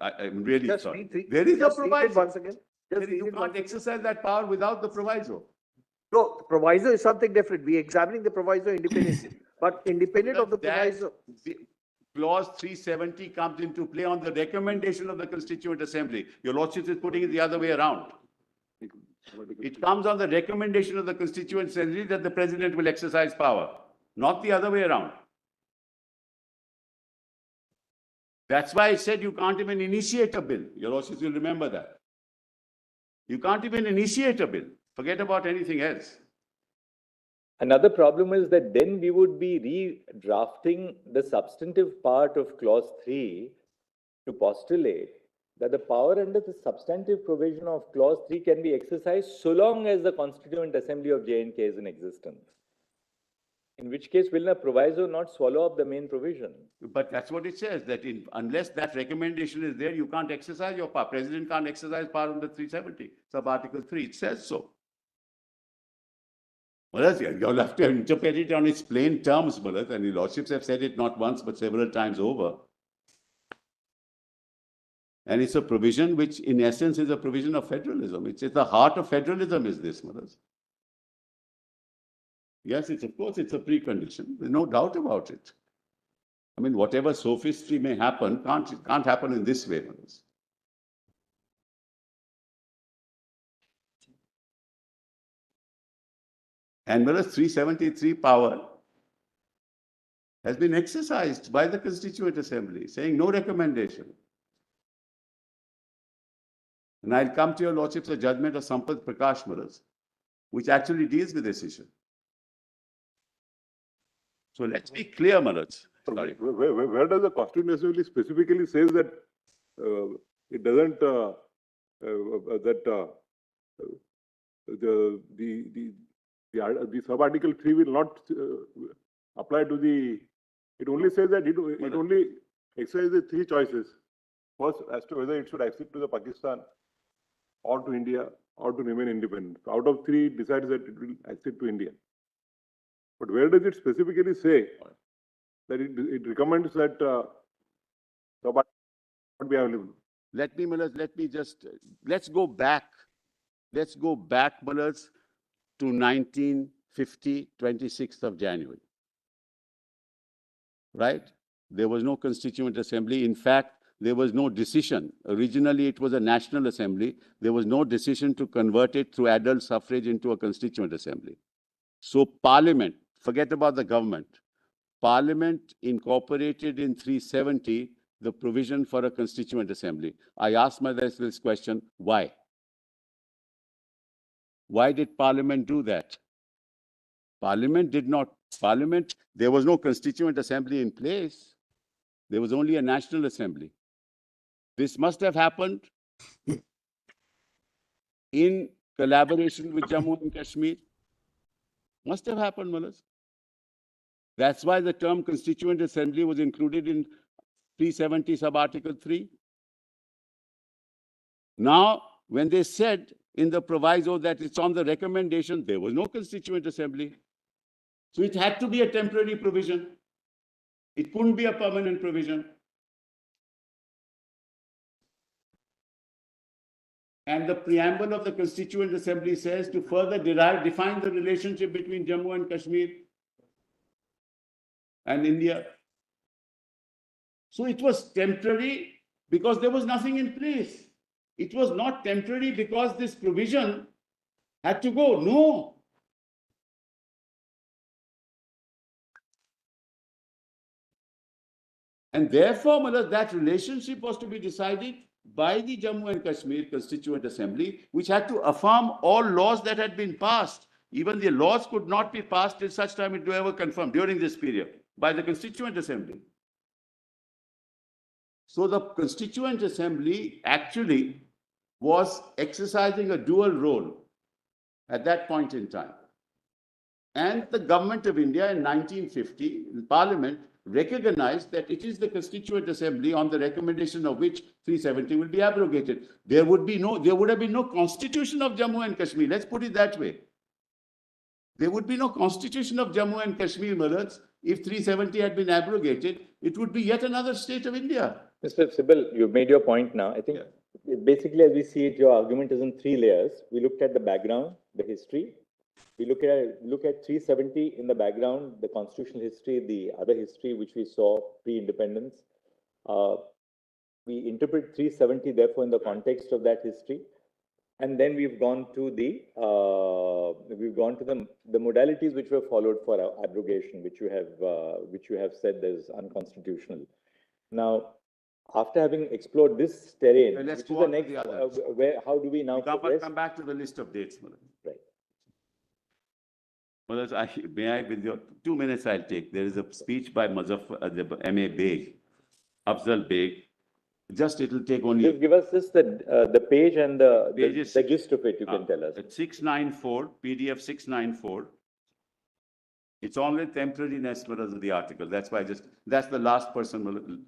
I'm really Just sorry. There is a proviso. Once again. You can't exercise that power without the proviso. No, the proviso is something different. We are examining the proviso independently. But independent of the proviso. Clause 370 comes into play on the recommendation of the Constituent Assembly. Your lordship is putting it the other way around. It comes on the recommendation of the Constituent Assembly that the president will exercise power, not the other way around. That's why I said you can't even initiate a bill. Your lordship will remember that. You can't even initiate a bill. Forget about anything else. Another problem is that then we would be redrafting the substantive part of clause 3 to postulate that the power under the substantive provision of clause 3 can be exercised so long as the Constituent Assembly of J&K is in existence. In which case, will the proviso not swallow up the main provision? But that's what it says, that unless that recommendation is there, you can't exercise your power. President can't exercise power under 370, sub-article 3. It says so. Well, you'll have to interpret it on its plain terms, Malat, and the lordships have said it not once but several times over. And it's a provision which, in essence, is a provision of federalism. It's at the heart of federalism, is this, Malat. Yes, of course, it's a precondition. There's no doubt about it. I mean, whatever sophistry may happen, can't happen in this way, Malat. And Malat, 373 power has been exercised by the Constituent Assembly, saying no recommendation. And I'll come to your lordships a judgment of Sampath Prakash Maharaj, which actually deals with this issue. So let's be clear, Maharaj. Where does the Constituent Assembly specifically says that it doesn't the sub-article 3 will not apply to the. It only says that it only exercises the three choices. First, as to whether it should accede to the Pakistan, or to India, or to remain independent. So out of three, it decides that it will accede to India. But where does it specifically say that it recommends that sub-article not be available? Let's go back. Let's go back, Maharaj, to 1950, 26th of January. Right? There was no Constituent Assembly. In fact, there was no decision. Originally, it was a National Assembly. There was no decision to convert it through adult suffrage into a Constituent Assembly. So Parliament, forget about the government, Parliament incorporated in 370 the provision for a Constituent Assembly. I asked myself this question, why? Why did Parliament do that? There was no Constituent Assembly in place. There was only a National Assembly. This must have happened in collaboration with Jammu and Kashmir. Must have happened, Maharaj. That's why the term Constituent Assembly was included in 370 sub-article 3. Now, when they said in the proviso that it's on the recommendation, there was no Constituent Assembly. So it had to be a temporary provision. It couldn't be a permanent provision. And the preamble of the Constituent Assembly says to further define the relationship between Jammu and Kashmir and India. So it was temporary because there was nothing in place. It was not temporary because this provision had to go. No. And therefore, Maharaj, that relationship was to be decided by the Jammu and Kashmir Constituent Assembly, which had to affirm all laws that had been passed. Even the laws could not be passed till such time it were ever confirmed during this period by the Constituent Assembly. So the Constituent Assembly actually was exercising a dual role at that point in time. And the government of India in 1950, in Parliament, recognized that it is the Constituent Assembly on the recommendation of which 370 will be abrogated. There would have been no constitution of Jammu and Kashmir. Let's put it that way. There would be no constitution of Jammu and Kashmir, Maharaj. If 370 had been abrogated, it would be yet another state of India. Mr. Sibal, you've made your point now. I think basically, as we see it, your argument is in three layers. We looked at the background, the history. We look at 370 in the background, the constitutional history, the other history which we saw pre-independence. We interpret 370 therefore in the context of that history, and then we've gone to the modalities which were followed for abrogation, which you have said is unconstitutional. Now, after having explored this terrain, let's which is the next, how do we now progress? Come back to the list of dates, Maharaj. Right. Maharaj, with your 2 minutes I'll take. There is a speech by M.A. Beg, Afzal Beg. Just it'll take only. Just give us just the page and the gist of it, you can tell us. At 694, PDF 694. It's only temporariness, Maharaj, of the article. That's why that's the last person.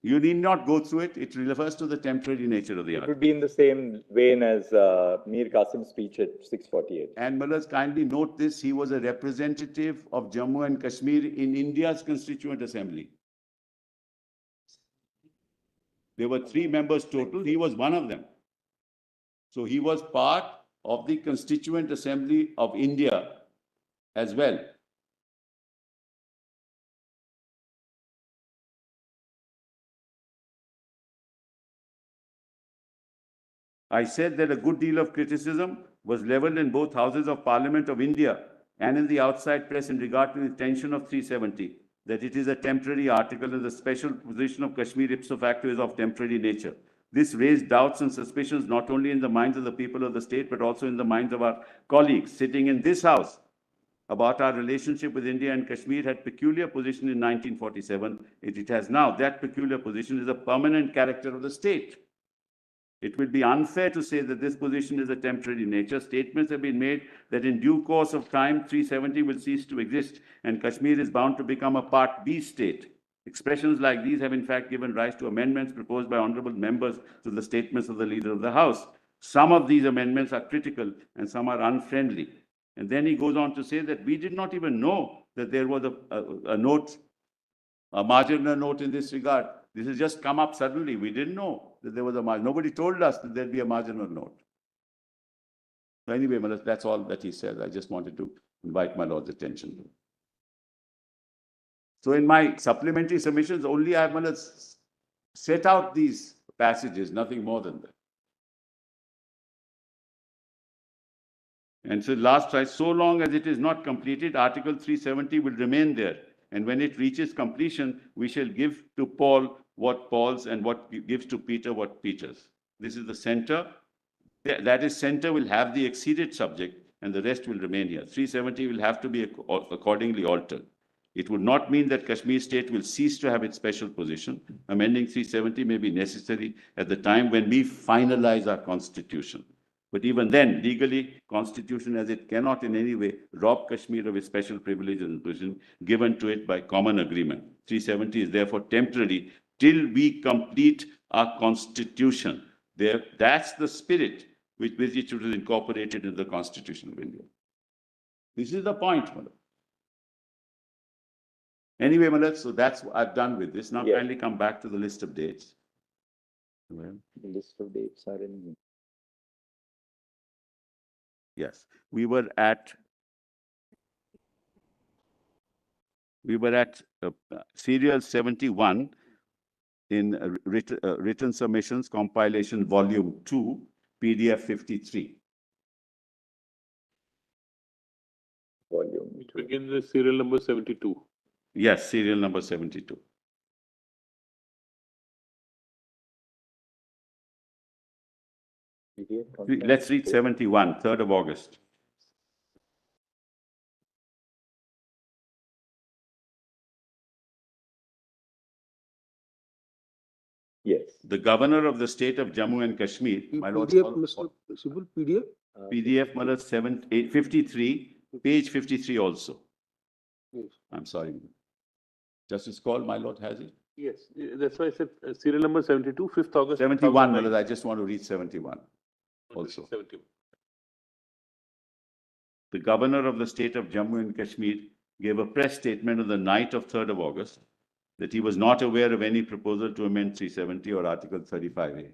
You need not go through it. It refers to the temporary nature of the It article. would be in the same vein as Mir Qasim's speech at 648. And Mullahs, kindly note this, he was a representative of Jammu and Kashmir in India's Constituent Assembly. There were 3 members total, he was one of them. So he was part of the Constituent Assembly of India as well. I said that a good deal of criticism was leveled in both houses of Parliament of India and in the outside press in regard to the intention of 370, that it is a temporary article and the special position of Kashmir ipso facto is of temporary nature. This raised doubts and suspicions not only in the minds of the people of the state, but also in the minds of our colleagues sitting in this house about our relationship with India and Kashmir had peculiar position in 1947. It has now. That peculiar position is a permanent character of the state. It would be unfair to say that this position is a temporary nature. Statements have been made that in due course of time, 370 will cease to exist and Kashmir is bound to become a Part B state. Expressions like these have in fact given rise to amendments proposed by honorable members to the statements of the Leader of the House. Some of these amendments are critical and some are unfriendly. And then he goes on to say that we did not even know that there was a note, a marginal note in this regard. This has just come up suddenly. We didn't know that there was a margin. Nobody told us that there'd be a marginal note. So anyway, that's all that he says. I just wanted to invite my Lord's attention. So in my supplementary submissions, only I have set out these passages, nothing more than that. And so last try, so long as it is not completed, Article 370 will remain there. And when it reaches completion, we shall give to Paul what Paul's and what gives to Peter what Peter's. This is the center. That is, center will have the exceeded subject and the rest will remain here. 370 will have to be accordingly altered. It would not mean that Kashmir state will cease to have its special position. Amending 370 may be necessary at the time when we finalize our constitution. But even then, legally, constitution as it cannot in any way rob Kashmir of its special privileges and position given to it by common agreement. 370 is therefore temporary till we complete our constitution. That's the spirit with which it was incorporated in the Constitution of India. This is the point, Malak. Anyway, Malak, so that's what I've done with this. Now kindly come back to the list of dates. The list of dates are in. Yes, we were at serial 71 in written submissions, compilation volume 2, PDF 53. Volume. It begins with serial number 72. Yes, serial number 72. Let's read 71, 3rd of August. Yes. The governor of the state of Jammu and Kashmir, my lord. PDF, Mr. Subul, PDF? PDF, my lord, 53, page 53 also. Yes. I'm sorry. Justice Call, my lord, has it? Yes, that's why I said serial number 72, 5th August. 71, my lord, I just want to read 71 also. 71. The governor of the state of Jammu and Kashmir gave a press statement on the night of 3rd of August that he was not aware of any proposal to amend 370 or Article 35A,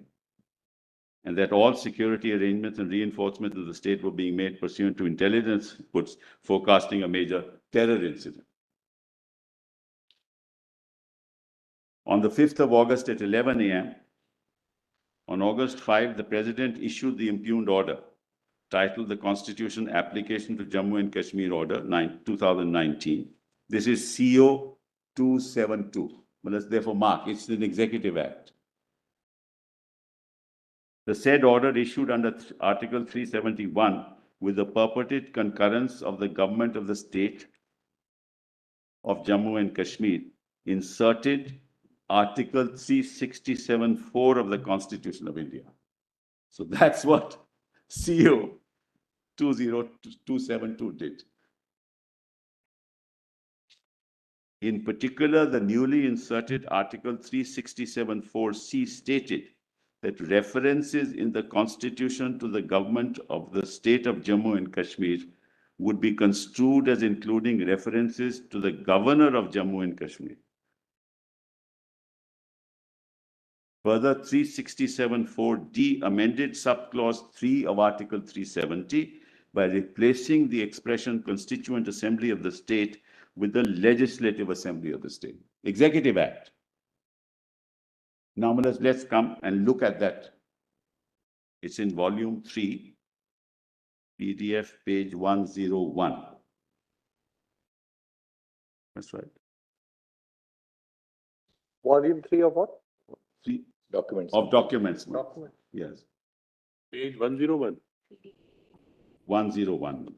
and that all security arrangements and reinforcements of the state were being made pursuant to intelligence inputs forecasting a major terror incident. On the 5th of August at 11 a.m., on August 5, the President issued the impugned order titled the Constitution Application to Jammu and Kashmir Order 2019. This is CO 272. Well, let's therefore mark, it's an executive act. The said order issued under Article 371 with the purported concurrence of the government of the state of Jammu and Kashmir inserted Article 367(4) of the Constitution of India. So that's what CO 20272 did. In particular, the newly inserted Article 367(4)(c) stated that references in the Constitution to the government of the state of Jammu and Kashmir would be construed as including references to the governor of Jammu and Kashmir. Further, 367(4)(d) amended subclause 3 of Article 370 by replacing the expression Constituent Assembly of the State with the Legislative Assembly of the State. Executive Act. Now, let's come and look at that. It's in volume 3, PDF page 101. That's right. Volume 3 of what? Documents. Of documents. Document. Yes. Page 101. 101.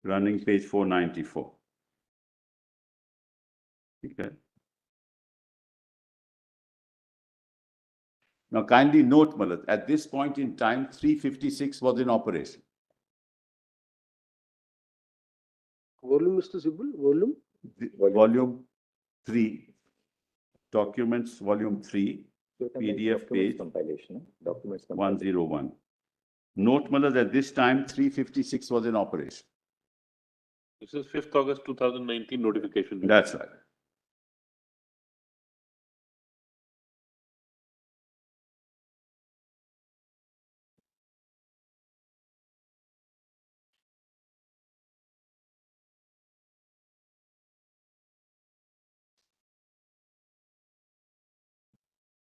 Running page 494. Okay. Now kindly note, Malat, at this point in time, 356 was in operation. Volume, Mr. Sibul, volume? Volume 3, documents, volume 3, PDF Documents page compilation. Documents 101. Note, Malat, at this time, 356 was in operation. This is 5th August 2019 notification. That's right.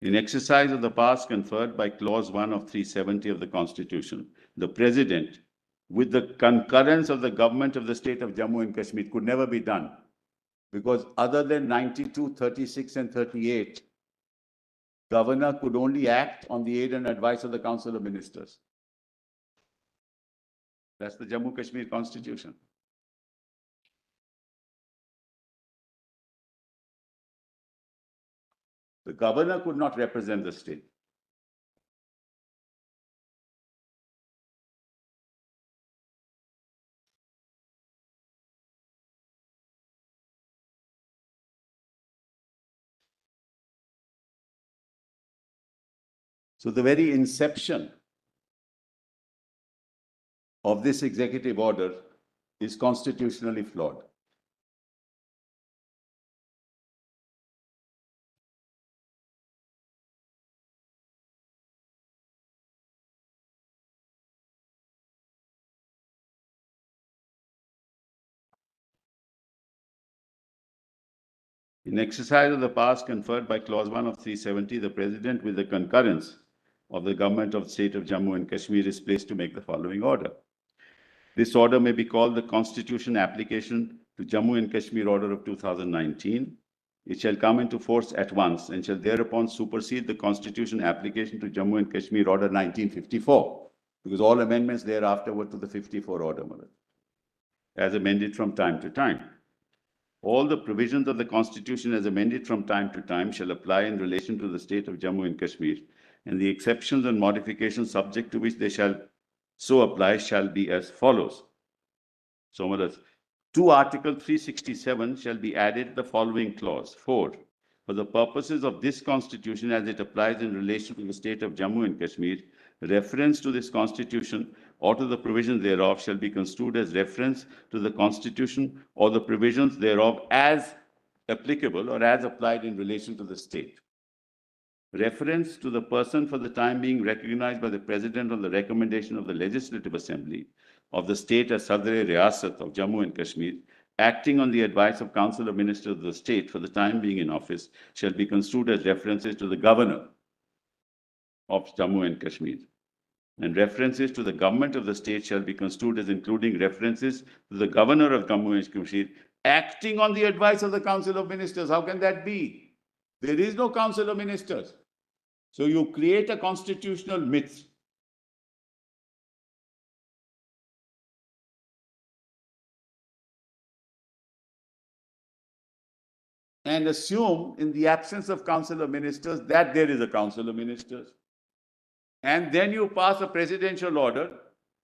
In exercise of the powers conferred by Clause 1 of 370 of the Constitution, the President, with the concurrence of the government of the state of Jammu and Kashmir, could never be done. Because other than 92, 36, and 38, Governor could only act on the aid and advice of the Council of Ministers. That's the Jammu Kashmir Constitution. The governor could not represent the state. So the very inception of this executive order is constitutionally flawed. In exercise of the powers conferred by Clause 1 of 370, the President, with the concurrence of the government of the state of Jammu and Kashmir, is placed to make the following order. This order may be called the Constitution Application to Jammu and Kashmir Order of 2019. It shall come into force at once and shall thereupon supersede the Constitution Application to Jammu and Kashmir Order 1954, because all amendments thereafter were to the 54 order, as amended from time to time. All the provisions of the Constitution as amended from time to time shall apply in relation to the state of Jammu and Kashmir, and the exceptions and modifications subject to which they shall so apply shall be as follows. So, to Article 367 shall be added the following clause. 4. For the purposes of this Constitution as it applies in relation to the state of Jammu and Kashmir, reference to this Constitution or to the provisions thereof shall be construed as reference to the Constitution or the provisions thereof as applicable or as applied in relation to the state. Reference to the person for the time being recognized by the President on the recommendation of the Legislative Assembly of the state as Sadr-e Riyasat of Jammu and Kashmir, acting on the advice of Council of Ministers of the state for the time being in office, shall be construed as references to the Governor of Jammu and Kashmir. And references to the government of the state shall be construed as including references to the Governor of Jammu and Kashmir, acting on the advice of the Council of Ministers. How can that be? There is no Council of Ministers. So you create a constitutional myth. And assume in the absence of Council of Ministers that there is a Council of Ministers. And then you pass a presidential order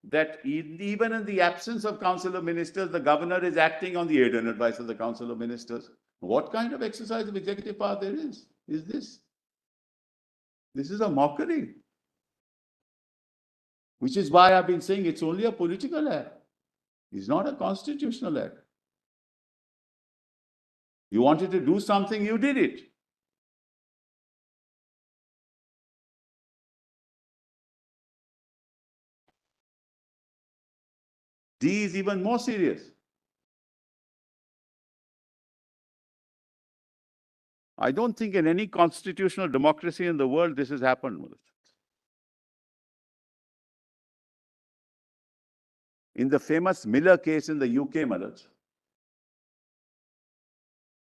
that even in the absence of Council of Ministers, the governor is acting on the aid and advice of the Council of Ministers. What kind of exercise of executive power there is this? This is a mockery. Which is why I've been saying it's only a political act. It's not a constitutional act. You wanted to do something, you did it. D is even more serious. I don't think in any constitutional democracy in the world this has happened. In the famous Miller case in the UK, Malaj,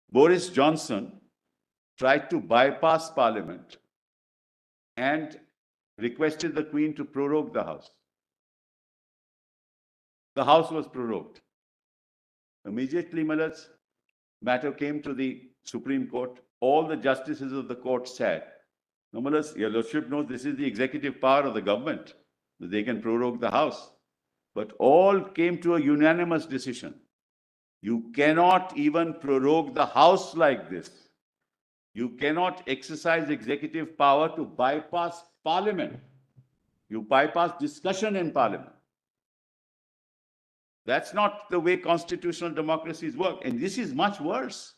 Boris Johnson tried to bypass Parliament and requested the Queen to prorogue the House. The House was prorogued. Immediately, Malaj, matter came to the Supreme Court. All the justices of the court said, no, Malaj, your Lordship knows this is the executive power of the government. They can prorogue the House. But all came to a unanimous decision. You cannot even prorogue the House like this. You cannot exercise executive power to bypass Parliament. You bypass discussion in Parliament. That's not the way constitutional democracies work. And this is much worse.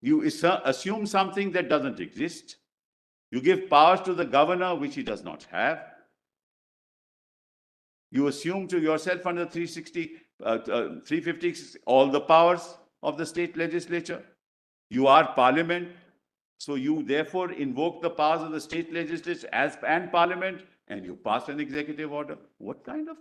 You assume something that doesn't exist. You give powers to the governor, which he does not have. You assume to yourself under 350 all the powers of the state legislature. You are Parliament. So you therefore invoke the powers of the state legislature and Parliament, and you pass an executive order. What kind of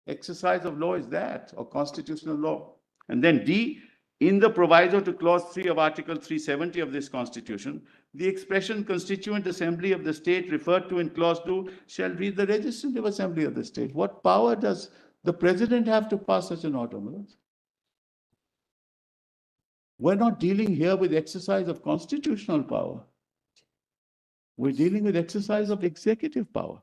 exercise of law is that, or constitutional law? And then D, in the proviso to clause 3 of Article 370 of this Constitution, the expression Constituent Assembly of the State referred to in clause 2 shall read the Legislative Assembly of the State. What power does the President have to pass such an order? We're not dealing here with exercise of constitutional power. We're dealing with exercise of executive power.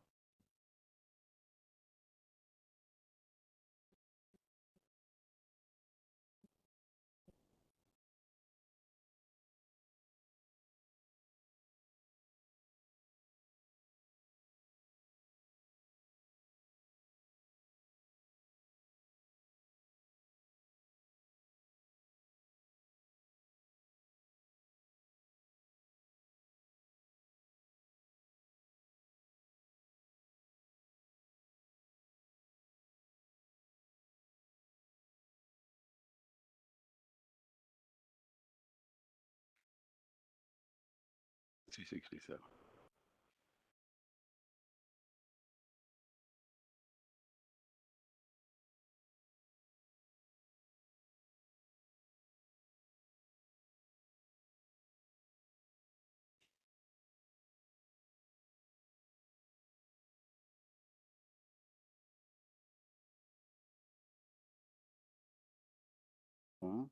C67. Huh?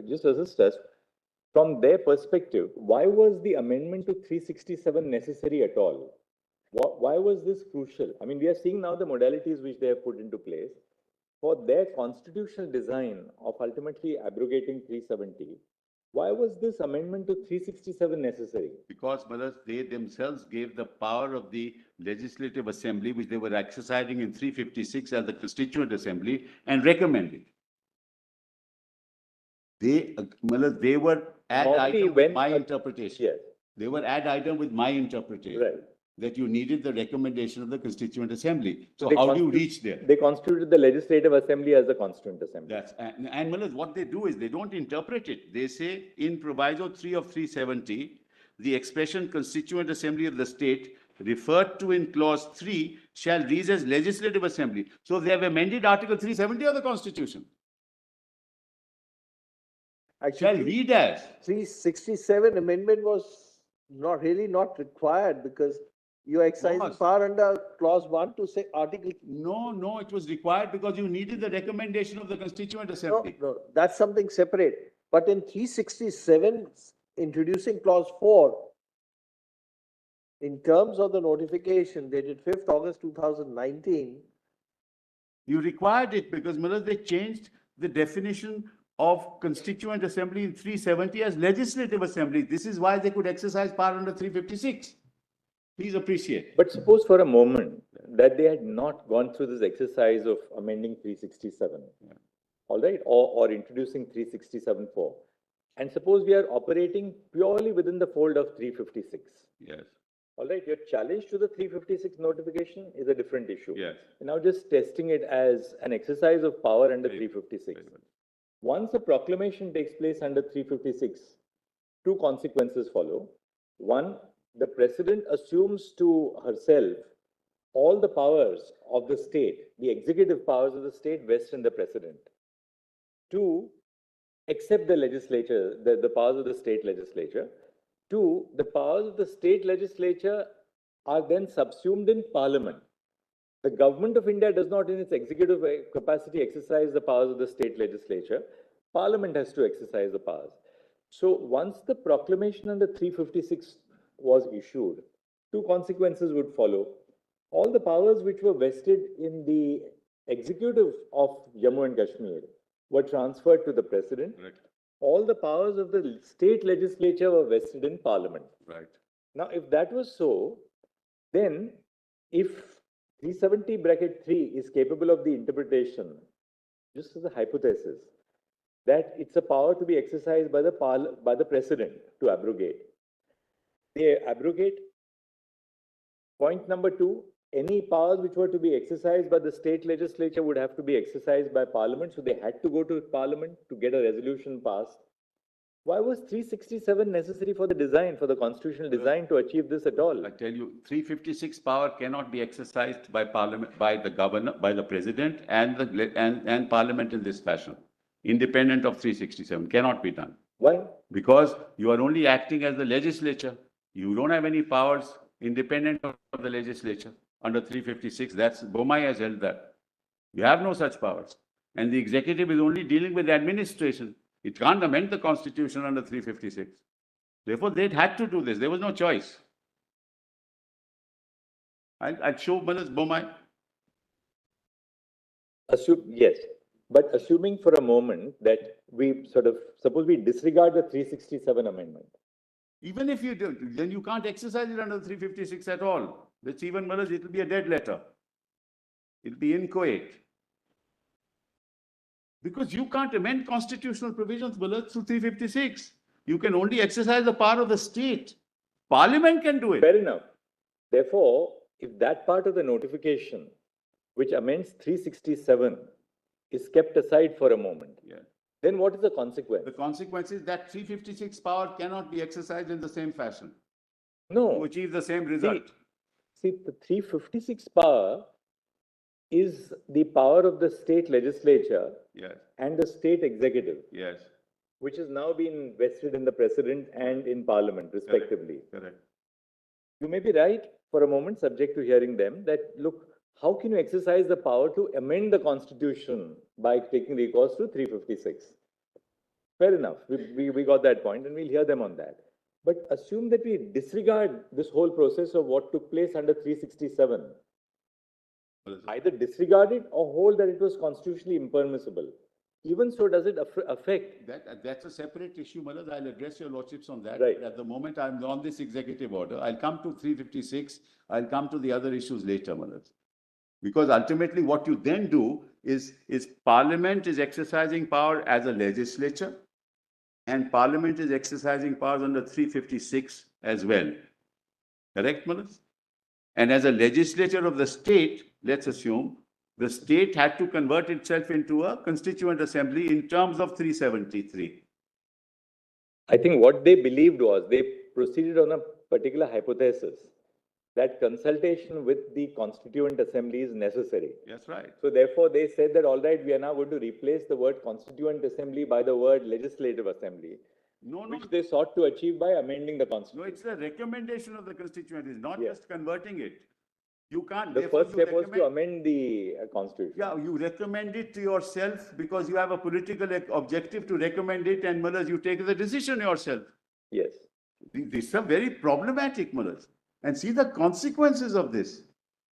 Just assist us, from their perspective, why was the amendment to 367 necessary at all? Why was this crucial? I mean, we are seeing now the modalities which they have put into place. For their constitutional design of ultimately abrogating 370, why was this amendment to 367 necessary? Because, brothers, they themselves gave the power of the Legislative Assembly, which they were exercising in 356 as the Constituent Assembly, and recommended. They were ad Normally, item with my interpretation. Yes. They were ad item with my interpretation. Right. That you needed the recommendation of the Constituent Assembly. So They how do you reach there? They constituted the Legislative Assembly as the Constituent Assembly. That's, and Malaz, what they do is they don't interpret it. They say in Proviso 3 of 370, the expression Constituent Assembly of the state referred to in clause 3 shall read as Legislative Assembly. So they have amended Article 370 of the Constitution. Shall read as. 367 amendment was not required because you exercise power under clause 1 to say article. No, it was required because you needed the recommendation of the Constituent Assembly. No, that's something separate. But in 367, introducing clause 4, in terms of the notification dated 5th August 2019. You required it because, Malaz, they changed the definition of Constituent Assembly in 370 as Legislative Assembly. This is why they could exercise power under 356. Please appreciate. But suppose for a moment that they had not gone through this exercise of amending 367, all right, or introducing 367-4. And suppose we are operating purely within the fold of 356. Yes. All right, your challenge to the 356 notification is a different issue. Yes. You're now just testing it as an exercise of power under 356. Once a proclamation takes place under 356, two consequences follow. One, the president assumes to herself all the powers of the state, the executive powers of the state vest in the president. Two, except the legislature, the powers of the state legislature. Two, the powers of the state legislature are then subsumed in parliament. The government of India does not in its executive capacity exercise the powers of the state legislature. Parliament has to exercise the powers. So once the proclamation under 356 was issued, two consequences would follow. All the powers which were vested in the executive of Jammu and Kashmir were transferred to the president. Right. All the powers of the state legislature were vested in parliament. Right. Now, if that was so, then if 370(3) is capable of the interpretation, just as a hypothesis, that it's a power to be exercised by the president to abrogate. They abrogate. Point number 2, any powers which were to be exercised by the state legislature would have to be exercised by parliament. So they had to go to parliament to get a resolution passed. Why was 367 necessary for the design, for the constitutional design to achieve this at all? I tell you, 356 power cannot be exercised by parliament, by the governor, by the president and parliament in this fashion. Independent of 367, cannot be done. Why? Because you are only acting as the legislature. You don't have any powers independent of the legislature under 356. That's, Bomai has held that. You have no such powers. And the executive is only dealing with administration. It can't amend the constitution under 356. Therefore, they had to do this. There was no choice. I'll show Manas Bomai. Yes. But assuming for a moment that we suppose we disregard the 367 amendment. Even if you do, then you can't exercise it under 356 at all. That's even, Manas, it will be a dead letter. It will be inchoate. Because you can't amend constitutional provisions, Manas, through 356. You can only exercise the power of the state. Parliament can do it. Fair enough. Therefore, if that part of the notification, which amends 367, is kept aside for a moment, then what is the consequence? The consequence is that 356 power cannot be exercised in the same fashion. No. To achieve the same result. See, the 356 power is the power of the state legislature and the state executive, which has now been vested in the president and in parliament, respectively. Correct. You may be right for a moment, subject to hearing them, that look, how can you exercise the power to amend the constitution by taking recourse to 356? Fair enough. We got that point and we'll hear them on that. But assume that we disregard this whole process of what took place under 367. Either disregard it or hold that it was constitutionally impermissible. Even so, does it affect? That's a separate issue, Malad. I'll address your lordships on that. Right. At the moment, I'm on this executive order. I'll come to 356. I'll come to the other issues later, Malad. Because ultimately what you then do is Parliament is exercising power as a legislature and Parliament is exercising powers under 356 as well. Correct, Malad? And as a legislature of the state, let's assume, the state had to convert itself into a constituent assembly in terms of 373. I think what they believed was they proceeded on a particular hypothesis that consultation with the constituent assembly is necessary. That's right. So therefore, they said that, all right, we are now going to replace the word constituent assembly by the word legislative assembly, which they sought to achieve by amending the constitution. No, it's the recommendation of the constituent. It's not just converting it. You can't. The first step was to amend the constitution. Yeah, you recommend it to yourself because you have a political objective to recommend it, and Mullahs, you take the decision yourself. Yes. These are very problematic, Mullahs. And see the consequences of this.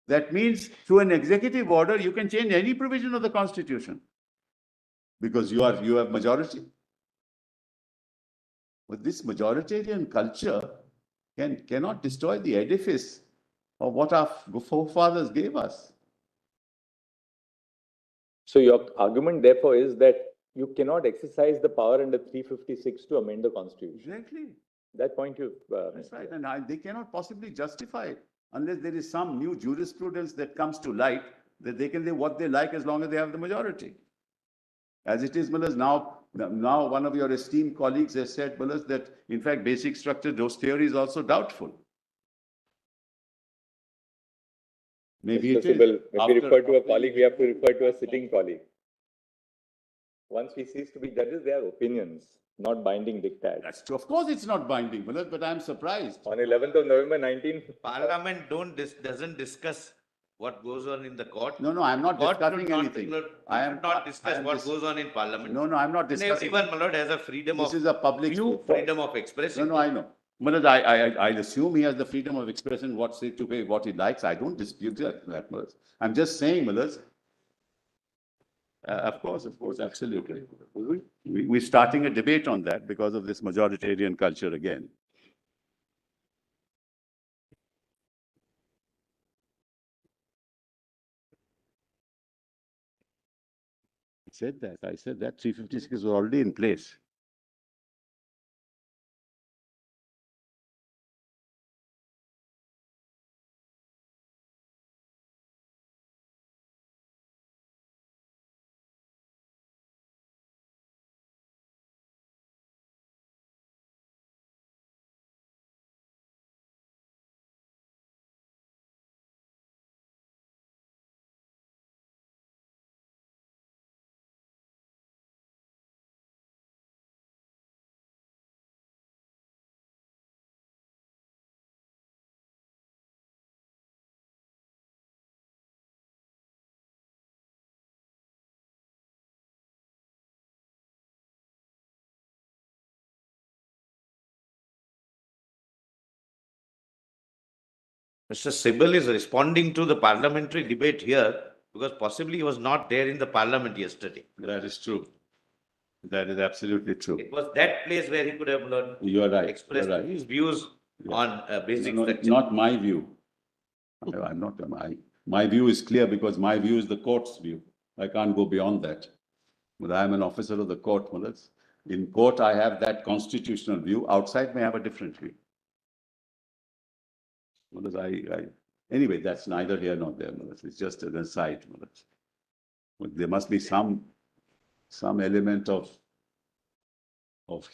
That means through an executive order, you can change any provision of the constitution because you have majority. But this majoritarian culture cannot destroy the edifice of what our forefathers gave us. So your argument, therefore, is that you cannot exercise the power under 356 to amend the constitution. Exactly. That point you. That's right. And they cannot possibly justify it unless there is some new jurisprudence that comes to light that they can do what they like as long as they have the majority. As it is, Mullahs, now one of your esteemed colleagues has said, Mullahs, that in fact basic structure, those theories are also doubtful. Maybe it is. If we refer to a colleague, we have to refer to a sitting colleague. Once we cease to be judges, they are opinions, not binding diktats. That's true. Of course, it's not binding, but I'm surprised. On 11th of November 19. Parliament doesn't discuss what goes on in the court. No, I'm not discussing anything. I am not discuss what goes on in Parliament. No, I'm not discussing. Everyone, my lord, has a freedom This of is a public view, freedom of expression. No, I know. Mulad, I assume he has the freedom of expression, what he likes. I don't dispute that, Mulad. I'm just saying, Mulad. Of course, absolutely. We're starting a debate on that because of this majoritarian culture again. I said that 356 was already in place. Mr. Sibal is responding to the parliamentary debate here because possibly he was not there in the Parliament yesterday. That is true. That is absolutely true. It was that place where he could have learned, You're right. expressed You're right. his views on basic structure. Not my view. I'm not. My view is clear because my view is the court's view. I can't go beyond that. But I'm an officer of the court, Mullahs. In court, I have that constitutional view. Outside, may have a different view. Mullahs, anyway, that's neither here nor there, Mullahs. It's just an aside, Mullahs. But there must be some element of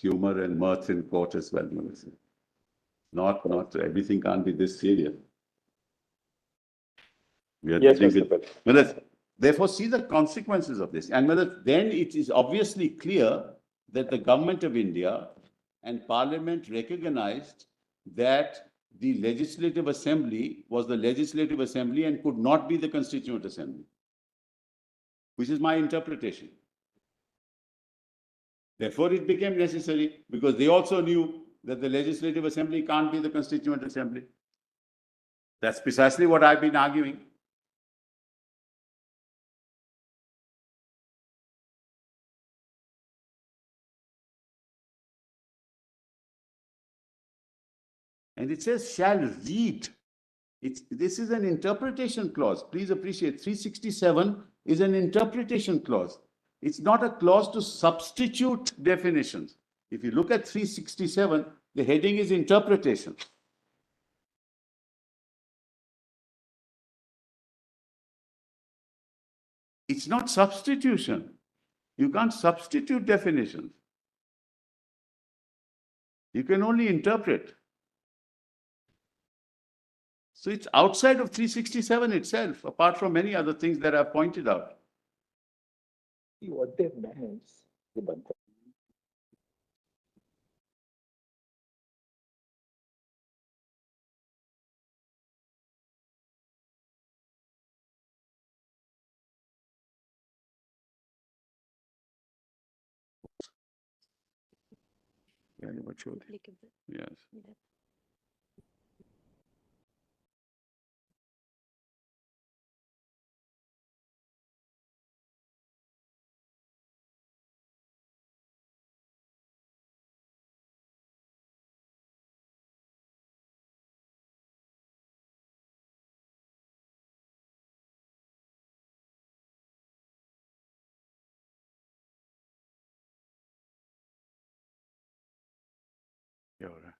humor and mirth in court as well, Mullahs. Not everything can't be this serious. Yes, Mr. Mullahs, therefore, see the consequences of this. And then it is obviously clear that the government of India and Parliament recognized that the Legislative Assembly was the Legislative Assembly and could not be the Constituent Assembly, which is my interpretation. Therefore, it became necessary because they also knew that the Legislative Assembly can't be the Constituent Assembly. That's precisely what I've been arguing. And it says shall read. This is an interpretation clause. Please appreciate 367 is an interpretation clause. It's not a clause to substitute definitions. If you look at 367, the heading is interpretation. It's not substitution. You can't substitute definitions. You can only interpret. So it's outside of 367 itself, apart from many other things that I've pointed out. What they've done is, Very mature. Yes. Yeah, all right.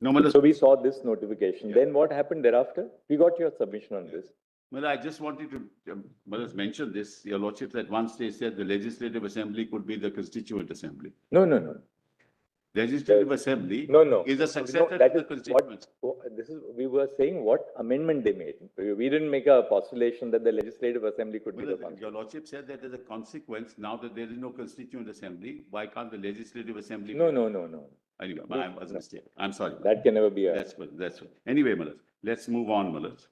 No, my lord. So we saw this notification. Then what happened thereafter? We got your submission on this. Well, I just wanted to, mention this. Your lordship at one stage said the legislative assembly could be the constituent assembly. No, no, no. Legislative assembly No. is a No, successor that to is the constituent. this is, we were saying what amendment they made. We didn't make a postulation that the legislative assembly could be the Well, one. your lordship said that as a consequence, now that there is no constituent assembly, why can't the legislative assembly? No. Anyway, I was a mistake. I'm sorry. That can never be a. That's what. Anyway, Malad, let's move on, Malad.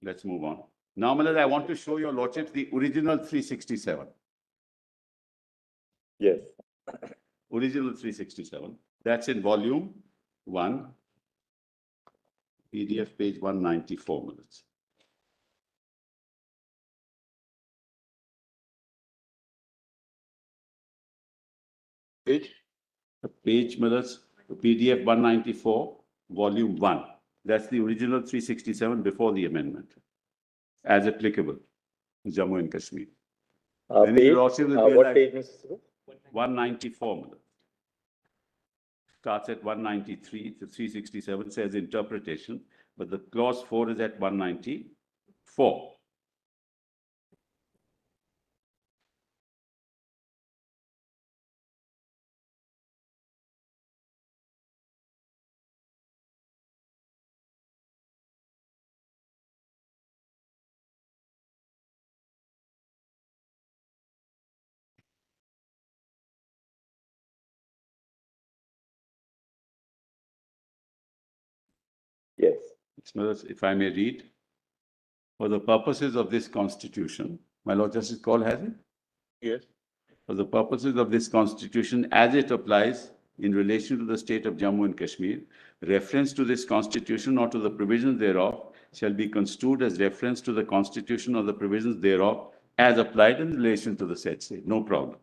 Let's move on. Now, Malad, I want to show your lordship the original 367. Yes. Original 367. That's in volume 1, PDF page 194 minutes. Page minutes, PDF 194, volume 1. That's the original 367 before the amendment, as applicable in Jammu and Kashmir. Page, what page, Mr. Subbu? 194 minutes. Starts at 193 to 367, says interpretation, but the clause 4 is at 194. Yes. If I may read, for the purposes of this constitution, my Lord Justice Kaul has it? Yes. For the purposes of this constitution, as it applies in relation to the state of Jammu and Kashmir, reference to this constitution or to the provisions thereof shall be construed as reference to the constitution or the provisions thereof as applied in relation to the said state. No problem.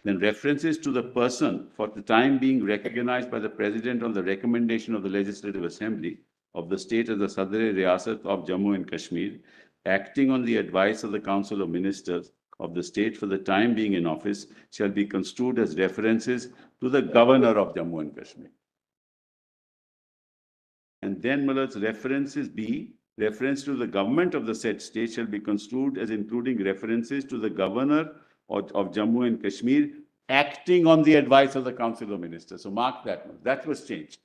Then references to the person for the time being recognized by the President on the recommendation of the Legislative Assembly of the state as the Sadr-e Riyasat of Jammu and Kashmir, acting on the advice of the Council of Ministers of the state for the time being in office, shall be construed as references to the Governor of Jammu and Kashmir. And then, Malad's references B, reference to the government of the said state shall be construed as including references to the Governor of Jammu and Kashmir, acting on the advice of the Council of Ministers. So mark that one. That was changed.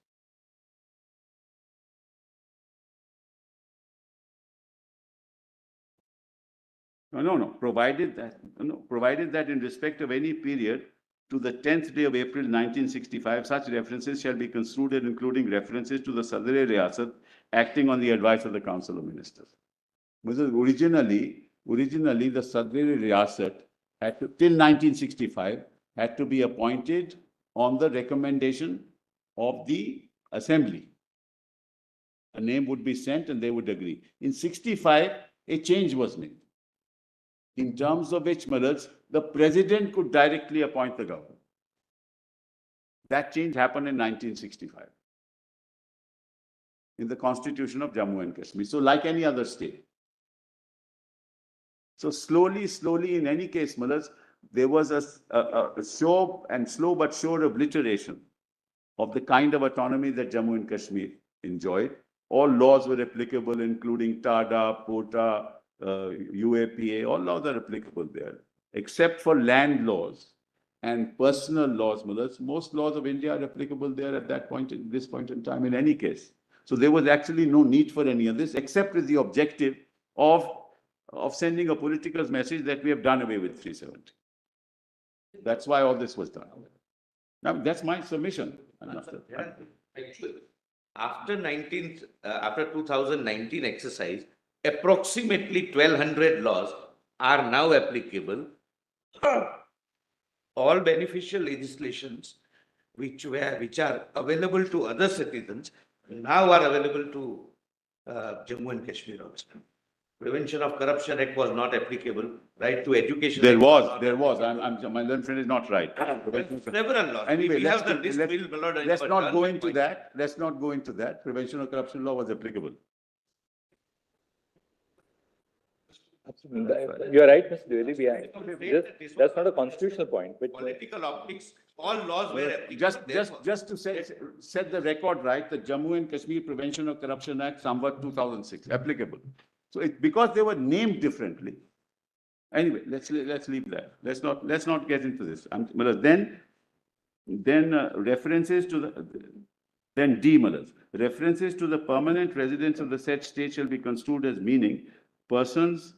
No. Provided that in respect of any period to the 10th day of April 1965, such references shall be construed as including references to the Sadr-e Riyasat acting on the advice of the Council of Ministers. Because originally the Sadr-e Riyasat had to, till 1965, had to be appointed on the recommendation of the Assembly. A name would be sent and they would agree. In 65, a change was made, in terms of which, Maharaj, the President could directly appoint the governor. That change happened in 1965 in the Constitution of Jammu and Kashmir. So like any other state. So slowly, in any case, Maharaj, there was a slow but sure obliteration of the kind of autonomy that Jammu and Kashmir enjoyed. All laws were applicable, including TADA, POTA, UAPA, all laws are applicable there, except for land laws and personal laws. Most laws of India are applicable there at this point in time, in any case. So there was actually no need for any of this, except with the objective of sending a political message that we have done away with 370. That's why all this was done. Now, that's my submission. Actually, after 2019 exercise, approximately 1,200 laws are now applicable. All beneficial legislations which are available to other citizens now are available to Jammu and Kashmir also. Prevention of Corruption Act was not applicable. Right to education. There was. My learned friend is not right. Several laws. Anyway, we have the list. Let's not go into that. Let's not go into that. Prevention of corruption law was applicable. You're right, Mr. Dwivedi. That's not a constitutional point. But political optics all laws were applicable. Just to set the record right, the Jammu and Kashmir Prevention of Corruption Act, somewhat 2006, applicable. So it's because they were named differently. Anyway, let's leave that. Let's not get into this. References to then D, Malas. References to the permanent residents of the said state shall be construed as meaning persons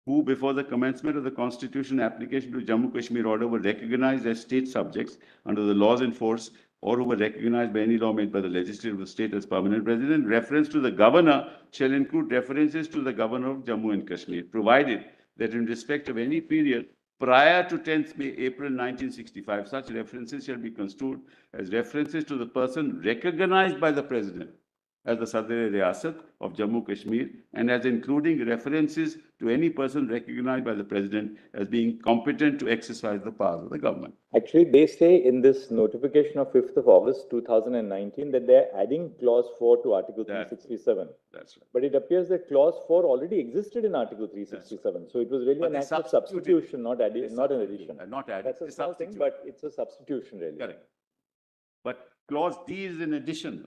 who, before the commencement of the constitution application to Jammu Kashmir order, were recognized as state subjects under the laws in force, or who were recognized by any law made by the legislature of the state as permanent resident. Reference to the governor shall include references to the governor of Jammu and Kashmir, provided that in respect of any period prior to 10th April 1965, such references shall be construed as references to the person recognized by the president as the Sadr-e-Riyasat of Jammu Kashmir, and as including references to any person recognized by the president as being competent to exercise the powers of the government. Actually, they say in this notification of 5th of August 2019 that they're adding clause 4 to Article 367. That's right. But it appears that clause 4 already existed in Article 367. So it was really an act of substitution, not an addition. Not added. That's a small thing, but it's a substitution really. Correct. But clause D is an addition,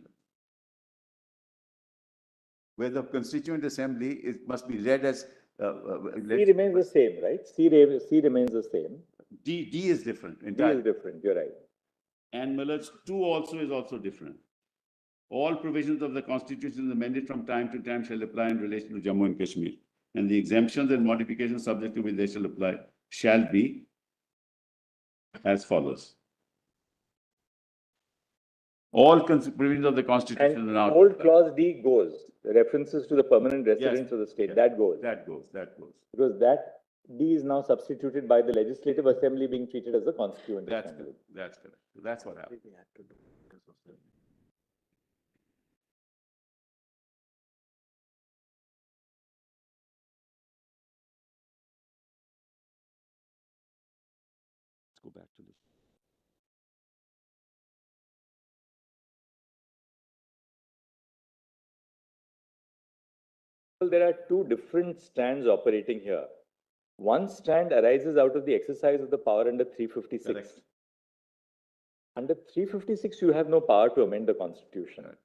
where the Constituent Assembly must be read as. C remains the same, right? C remains the same. D is different. D is different, you're right. And Miller's 2 also is also different. All provisions of the Constitution amended from time to time shall apply in relation to Jammu and Kashmir. And the exemptions and modifications subject to which they shall apply shall be as follows. All provisions of the Constitution and are now. Old clause D goes, references to the permanent residents of the state, that goes. That goes. Because that D is now substituted by the Legislative Assembly being treated as a constituent assembly. That's correct. That's what happened. Let's go back to this. Well, there are 2 different stands operating here. One stand arises out of the exercise of the power under 356. Correct. Under 356, you have no power to amend the constitution.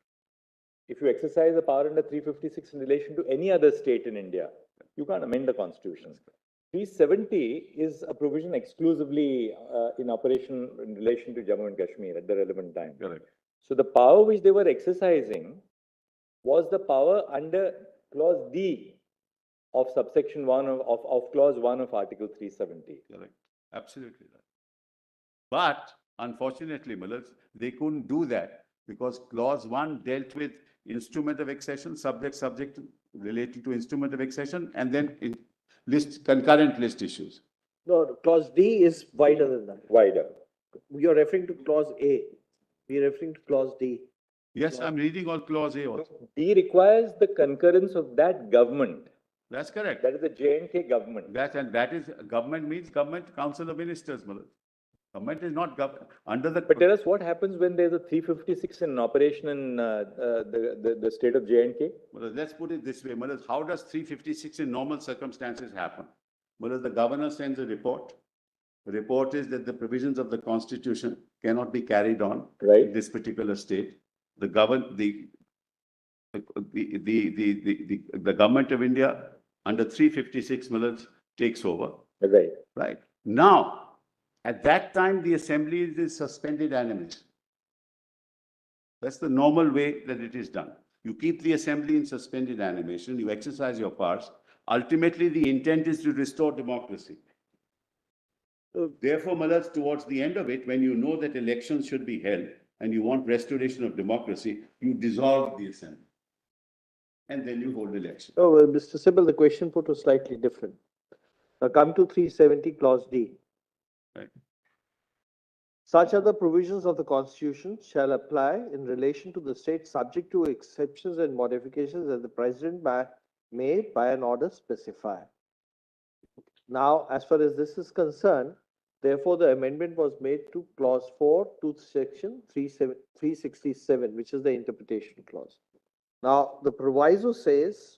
If you exercise the power under 356 in relation to any other state in India, you can't amend the constitution. 370 is a provision exclusively in operation in relation to Jammu and Kashmir at the relevant time. Correct. So the power which they were exercising was the power under clause D of subsection 1 of clause 1 of Article 370. Correct. Absolutely right. But unfortunately, Millers, they couldn't do that because clause 1 dealt with instrument of accession, subject related to instrument of accession, and then concurrent list issues. No, clause D is wider than that. Wider. You're referring to clause A. We're referring to clause D. Yes, I'm reading all clause A also. D requires the concurrence of that government. That's correct. That is the J&K government. That is government means government council of ministers, Millers. Government is not under the. But tell us what happens when there's a 356 in operation in the state of J&K? Well, let's put it this way, Millers. How does 356 in normal circumstances happen? Millers, the governor sends a report. The report is that the provisions of the constitution cannot be carried on in this particular state. The government of India under 356 Millers takes over. Right. Right. Now, at that time, the assembly is in suspended animation. That's the normal way that it is done. You keep the assembly in suspended animation, you exercise your powers. Ultimately, the intent is to restore democracy. Therefore, Millers, towards the end of it, when you know that elections should be held and you want restoration of democracy, you dissolve the assembly. And then you hold elections. Oh, well, Mr. Sibal, the question put was slightly different. Now come to 370 clause D. Right. Such other provisions of the Constitution shall apply in relation to the state subject to exceptions and modifications that the President may by an order specify. Now, as far as this is concerned, therefore, the amendment was made to clause 4 to section 367, which is the interpretation clause. Now, the proviso says,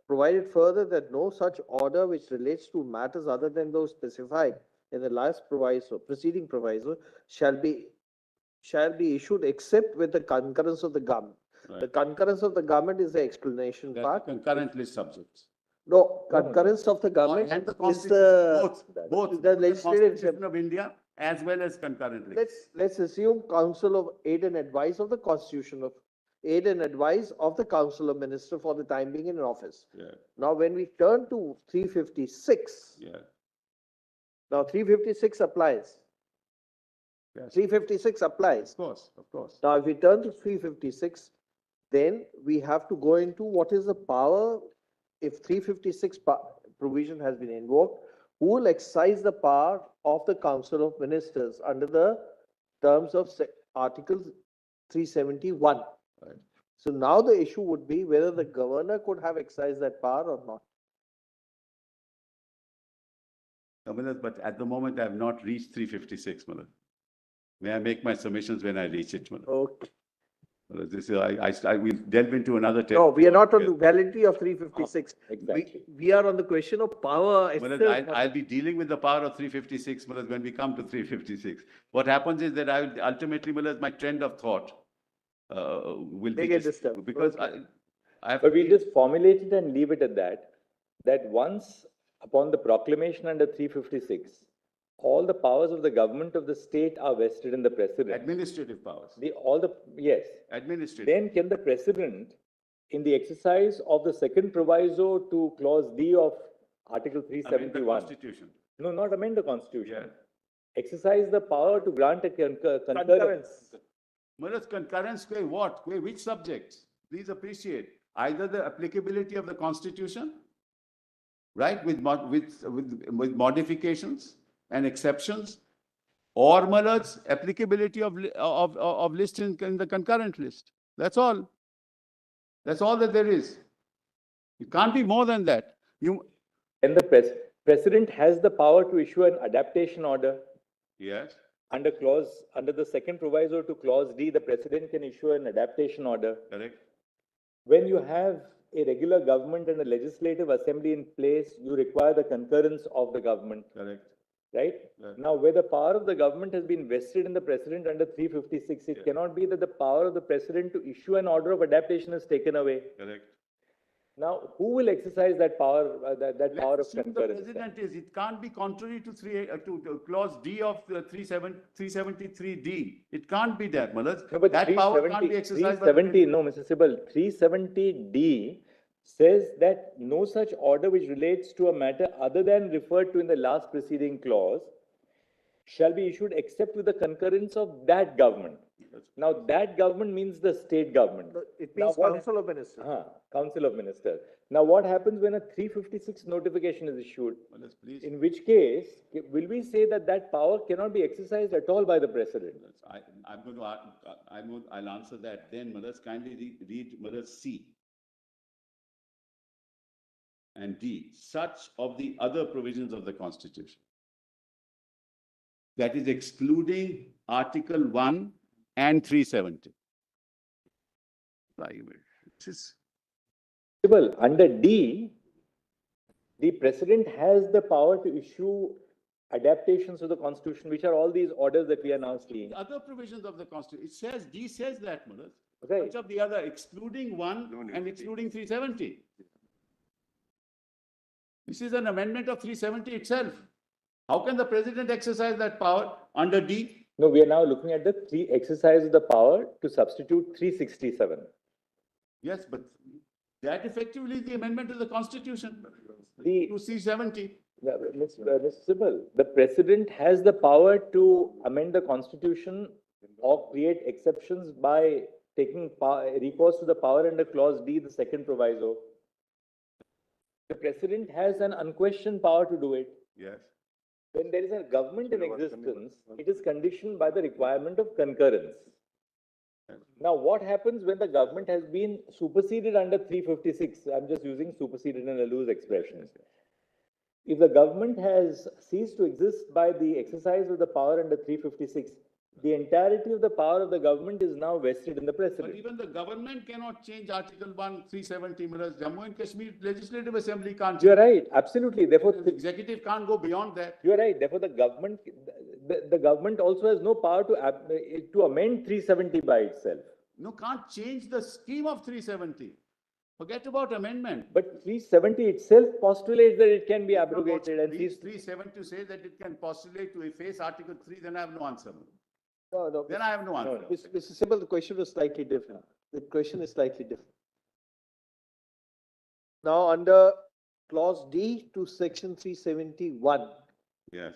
provided further that no such order which relates to matters other than those specified in the last proviso, preceding proviso, shall be issued except with the concurrence of the government. The Right. concurrence of the government is the explanation That's part. concurrent list subjects. No, concurrence of the And government the is Constitution, the, both the the legislative. Constitution of India as well as concurrent list. Let's assume Council of Aid and Advice of the Constitution of Aid and Advice of the Council of Minister for the time being in office. Yeah, Now, when we turn to 356, yeah. now 356 applies. Yes. 356 applies. Of course, of course. Now, if we turn to 356, then we have to go into what is the power, if 356 provision has been invoked, who will exercise the power of the Council of Ministers under the terms of Article 371. Right. So now the issue would be whether the governor could have exercised that power or not. But at the moment, I have not reached 356, Malad. May I make my submissions when I reach it, Malad? Okay. This is, I will delve into another. No, we are not on the validity of 356. Exactly. We are on the question of power. Malad, I'll be dealing with the power of 356, Malad, when we come to 356. What happens is that I will ultimately, Malad, my trend of thought will They be get disturbed. because Okay. I have. But we just formulate it and leave it at that, that once upon the proclamation under 356, all the powers of the government of the state are vested in the president. Administrative powers. Yes. Administrative. Then can the president, in the exercise of the second proviso to clause D of Article Amend the 371, Constitution. no, not amend the constitution, Yeah. exercise the power to grant a concurrence. Malad, concurrence, what? Which subjects? Please appreciate. Either the applicability of the Constitution, right, with modifications and exceptions, or Malad's applicability of list in the concurrent list. That's all. That's all that there is. It can't be more than that. And the president has the power to issue an adaptation order. Yes. Under the second proviso to clause D, the president can issue an adaptation order. Correct. When you have a regular government and a legislative assembly in place, you require the concurrence of the government. Correct. Right? Right. Now, where the power of the government has been vested in the president under 356, it cannot be that the power of the president to issue an order of adaptation is taken away. Correct. Now, who will exercise that power, that power of Let's assume the concurrence? president is, it can't be contrary to clause D of the 373D. It can't be that, Malad. No, but That power can't be exercised by the 370, no, Mr. Sibal, 370D says that no such order which relates to a matter other than referred to in the last preceding clause shall be issued except with the concurrence of that government. Now, that government means the state government. It Now, means what- Council of Ministers. Council of Ministers. Now, what happens when a 356 notification is issued? Malad, please. In which case, will we say that that power cannot be exercised at all by the president? I'm going to, I'll answer that then. Malad, kindly read Malad C and D, such of the other provisions of the Constitution. That is excluding Article 1 and 370. Well, under D, the president has the power to issue adaptations to the constitution, which are all these orders that we are now seeing. Other provisions of the Constitution, it says, D says that, Malad. Right. Such of the other, excluding 1 and excluding 370. This is an amendment of 370 itself. How can the president exercise that power under D? No, we are now looking at the exercise of the power to substitute 367. Yes, but that effectively is the amendment to the Constitution, The, to C70. Mr. Sibal, the president has the power to amend the constitution or create exceptions by taking recourse to the power under clause D, the second proviso. The president has an unquestioned power to do it. Yes. When there is a government in existence, it is conditioned by the requirement of concurrence. Now, what happens when the government has been superseded under 356? I'm just using superseded in a loose expression. If the government has ceased to exist by the exercise of the power under 356, The entirety of the power of the government is now vested in the But president. even the government cannot change Article 1, 370, whereas Jammu and Kashmir Legislative Assembly can't. You're right, absolutely. Therefore, The executive can't go beyond that. you're right. Therefore, the government also has no power to amend 370 by itself. No, can't change the scheme of 370. Forget about amendment. But 370 itself postulates that it can be abrogated and 370 says that it can postulate to efface Article 3, then I have no answer. No, Then I have no answer. Mr. Sibbal, the question was slightly different. The question is slightly different. Now, under clause D to section 371, Yes.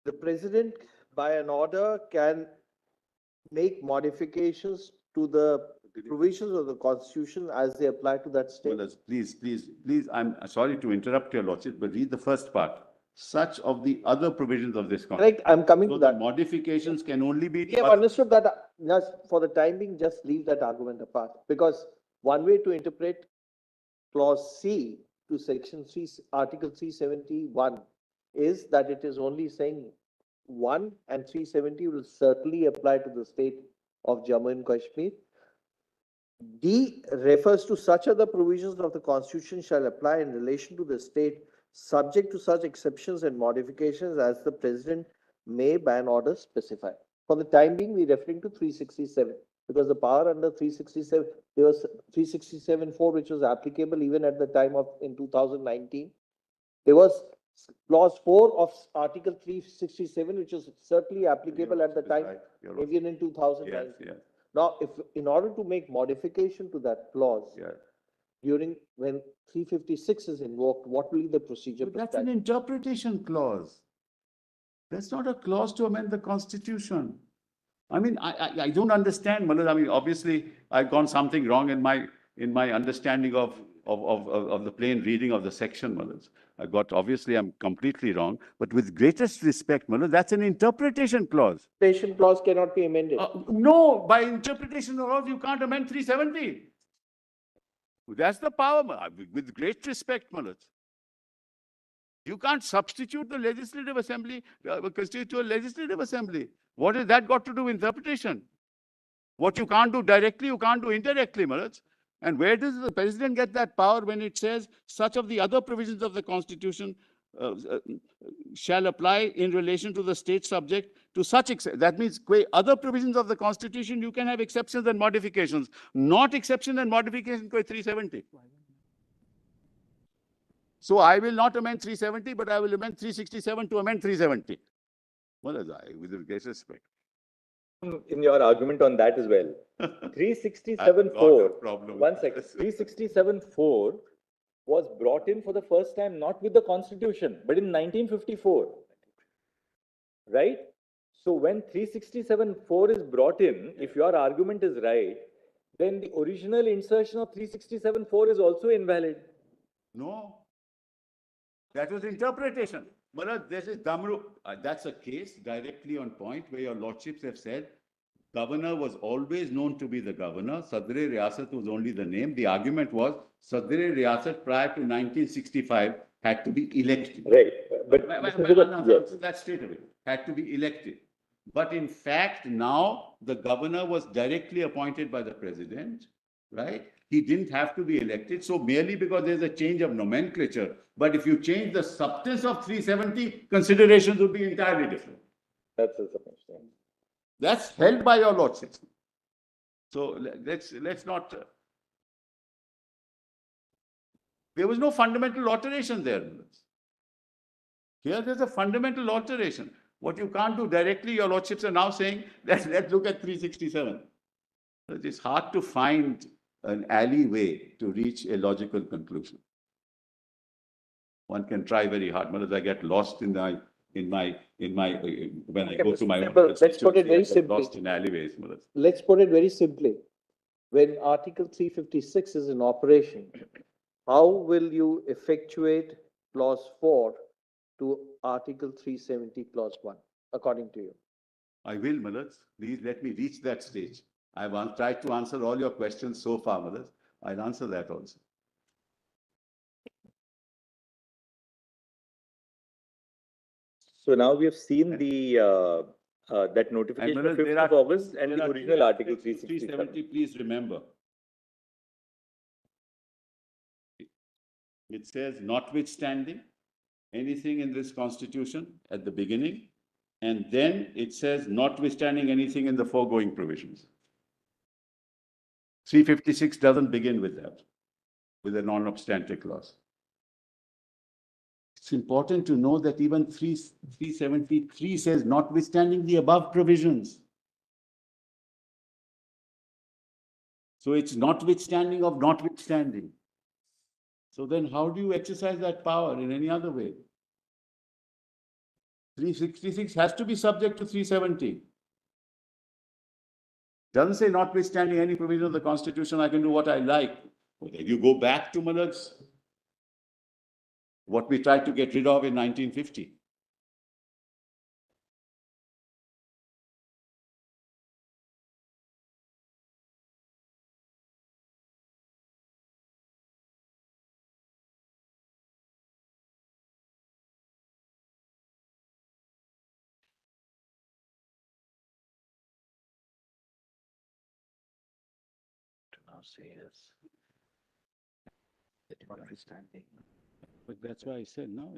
the president by an order can make modifications to the provisions of the constitution as they apply to that state. Well, please, I'm sorry to interrupt your lordship, but read the first part. Such of the other provisions of this Correct, I'm coming So to the that. modifications can only be. We have understood that, just for the time being, just leave that argument apart, because one way to interpret clause C to section 3, article 371 is that it is only saying 1 and 370 will certainly apply to the state of Jammu and Kashmir. D refers to such other provisions of the constitution shall apply in relation to the state, subject to such exceptions and modifications as the president may by an order specify. For the time being, we're referring to 367, because the power under 367, there was 367(4), which was applicable even at the time of, in 2019. There was clause 4 of article 367, which was certainly applicable at the time, even in 2019. Yes. Now, if, in order to make modification to that clause, Yes. during, when 356 is invoked, what will be the procedure? But that's an interpretation clause. That's not a clause to amend the constitution. I mean, I don't understand, Malad. I mean, obviously, I've gone something wrong in my understanding of the plain reading of the section, Malad. Obviously, I'm completely wrong, but with greatest respect, Malad, that's an interpretation clause. Interpretation clause cannot be amended. No, by interpretation clause, you can't amend 370. That's the power, with great respect, Malad. You can't substitute the legislative assembly, constitute a legislative assembly. What has that got to do with interpretation? What you can't do directly, you can't do indirectly, Maharaj. And where does the president get that power when it says such of the other provisions of the constitution shall apply in relation to the state subject to such exception? That means other provisions of the constitution, you can have exceptions and modifications, not exception and modification 370. So I will not amend 370, but I will amend 367 to amend 370. With the greatest respect. In your argument on that as well. 367(4), one second, 367(4) was brought in for the first time, not with the constitution, but in 1954. Right? So when 367(4) is brought in, if your argument is right, then the original insertion of 367(4) is also invalid. No. That was interpretation. But this is Damru. That's a case directly on point where your lordships have said governor was always known to be the governor. Sadr-e Riyasat was only the name. The argument was Sadr-e Riyasat prior to 1965 had to be elected. Right. But that straight away had to be elected. But in fact, now the governor was directly appointed by the president, right? He didn't have to be elected. So merely because there's a change of nomenclature, but if you change the substance of 370, considerations would be entirely different. That's the submission. That's held by your lordships. So let's not. There was no fundamental alteration there. Here there's a fundamental alteration. What you can't do directly, your lordships are now saying, let's look at 367. It's hard to find an alleyway to reach a logical conclusion. One can try very hard. But I get lost when I go to my own. Let's put it very simply. Lost in alleyways. Let's put it very simply. When Article 356 is in operation, how will you effectuate clause 4 to Article 370 clause 1, according to you? I will, Malad. Please let me reach that stage. I've tried to answer all your questions so far, Malad. I'll answer that also. So now we have seen the, that notification of 5th of August and the original Article 360. 370, please remember. It says notwithstanding anything in this constitution at the beginning, and then it says notwithstanding anything in the foregoing provisions. 356 doesn't begin with that, with a non-obstante clause. It's important to know that even 373 says notwithstanding the above provisions. So it's notwithstanding of notwithstanding. So then how do you exercise that power in any other way? 366 has to be subject to 370. Doesn't say notwithstanding any provision of the Constitution, I can do what I like. Okay, you go back to Malad's, what we tried to get rid of in 1950. Now say yes. Notwithstanding. But that's why I said, no,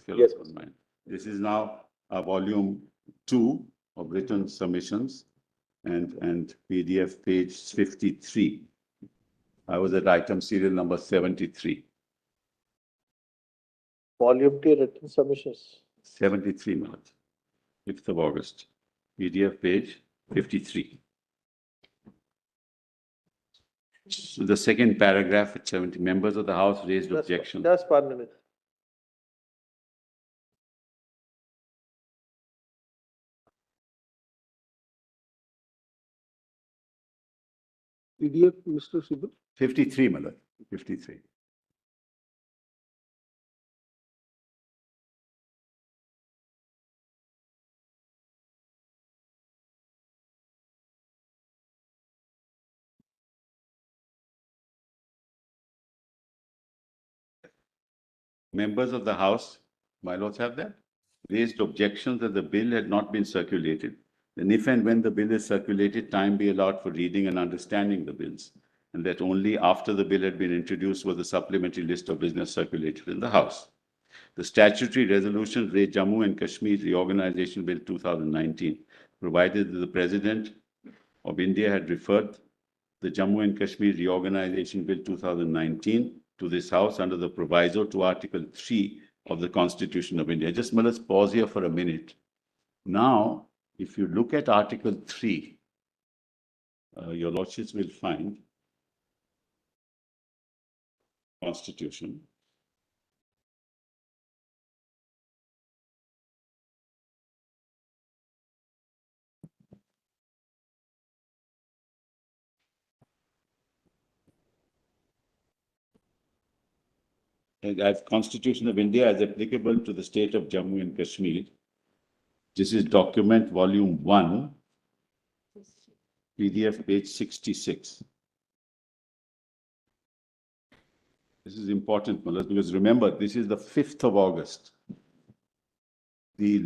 Yes. This is now volume 2 of written submissions and PDF page 53. I was at item serial number 73. Volume 2 written submissions. 73 minutes. 5th of August. PDF page 53. So the second paragraph at 70, members of the House raised objection. Just 1 minute. PDF, Mr. Sibal. 53, Malad. 53. Members of the House, my lords have that, raised objections that the bill had not been circulated. Then if and when the bill is circulated, time be allowed for reading and understanding the bills, and that only after the bill had been introduced was the supplementary list of business circulated in the House. The statutory resolution raised Jammu and Kashmir Reorganization Bill 2019 provided that the President of India had referred the Jammu and Kashmir Reorganization Bill 2019 to this House under the proviso to Article 3 of the Constitution of India. Just let's pause here for a minute. Now, if you look at Article 3, your lordships will find Constitution. as Constitution of India as applicable to the state of Jammu and Kashmir. This is document volume 1, PDF page 66. This is important, Malaz, because remember, this is the 5th of August. The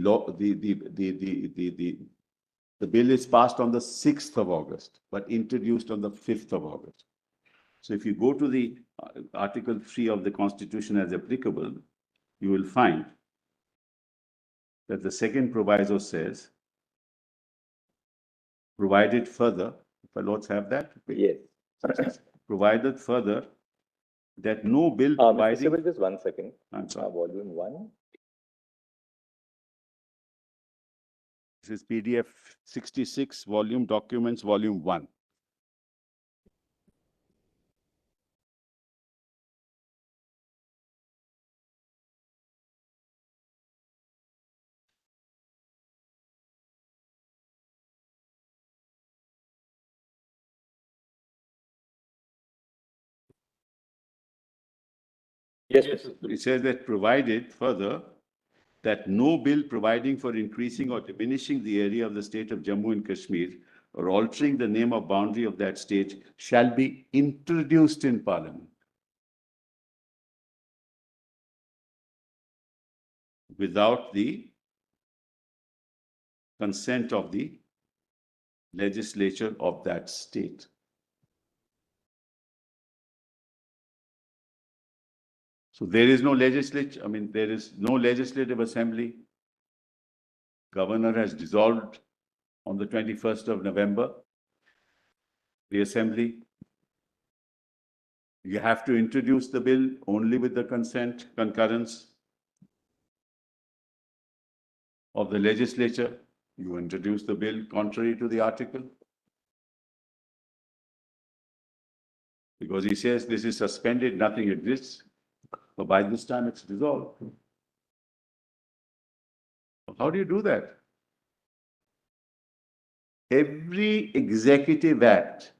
bill is passed on the 6th of August, but introduced on the 5th of August. So if you go to the Article 3 of the Constitution as applicable, you will find that the second proviso says, provided further, if our lords have that? Yes. Provided further that no bill Mr. providing. Sibyl, just 1 second. I'm sorry. Volume 1. This is PDF 66, volume documents, volume 1. Yes. It says that provided further that no bill providing for increasing or diminishing the area of the state of Jammu and Kashmir or altering the name or boundary of that state shall be introduced in Parliament without the consent of the legislature of that state. So there is no legislature, there is no legislative assembly. Governor has dissolved on the 21st of November, the assembly. You have to introduce the bill only with the consent, concurrence of the legislature. You introduce the bill contrary to the article. Because he says this is suspended, nothing exists. But by this time it's dissolved. How do you do that? Every executive act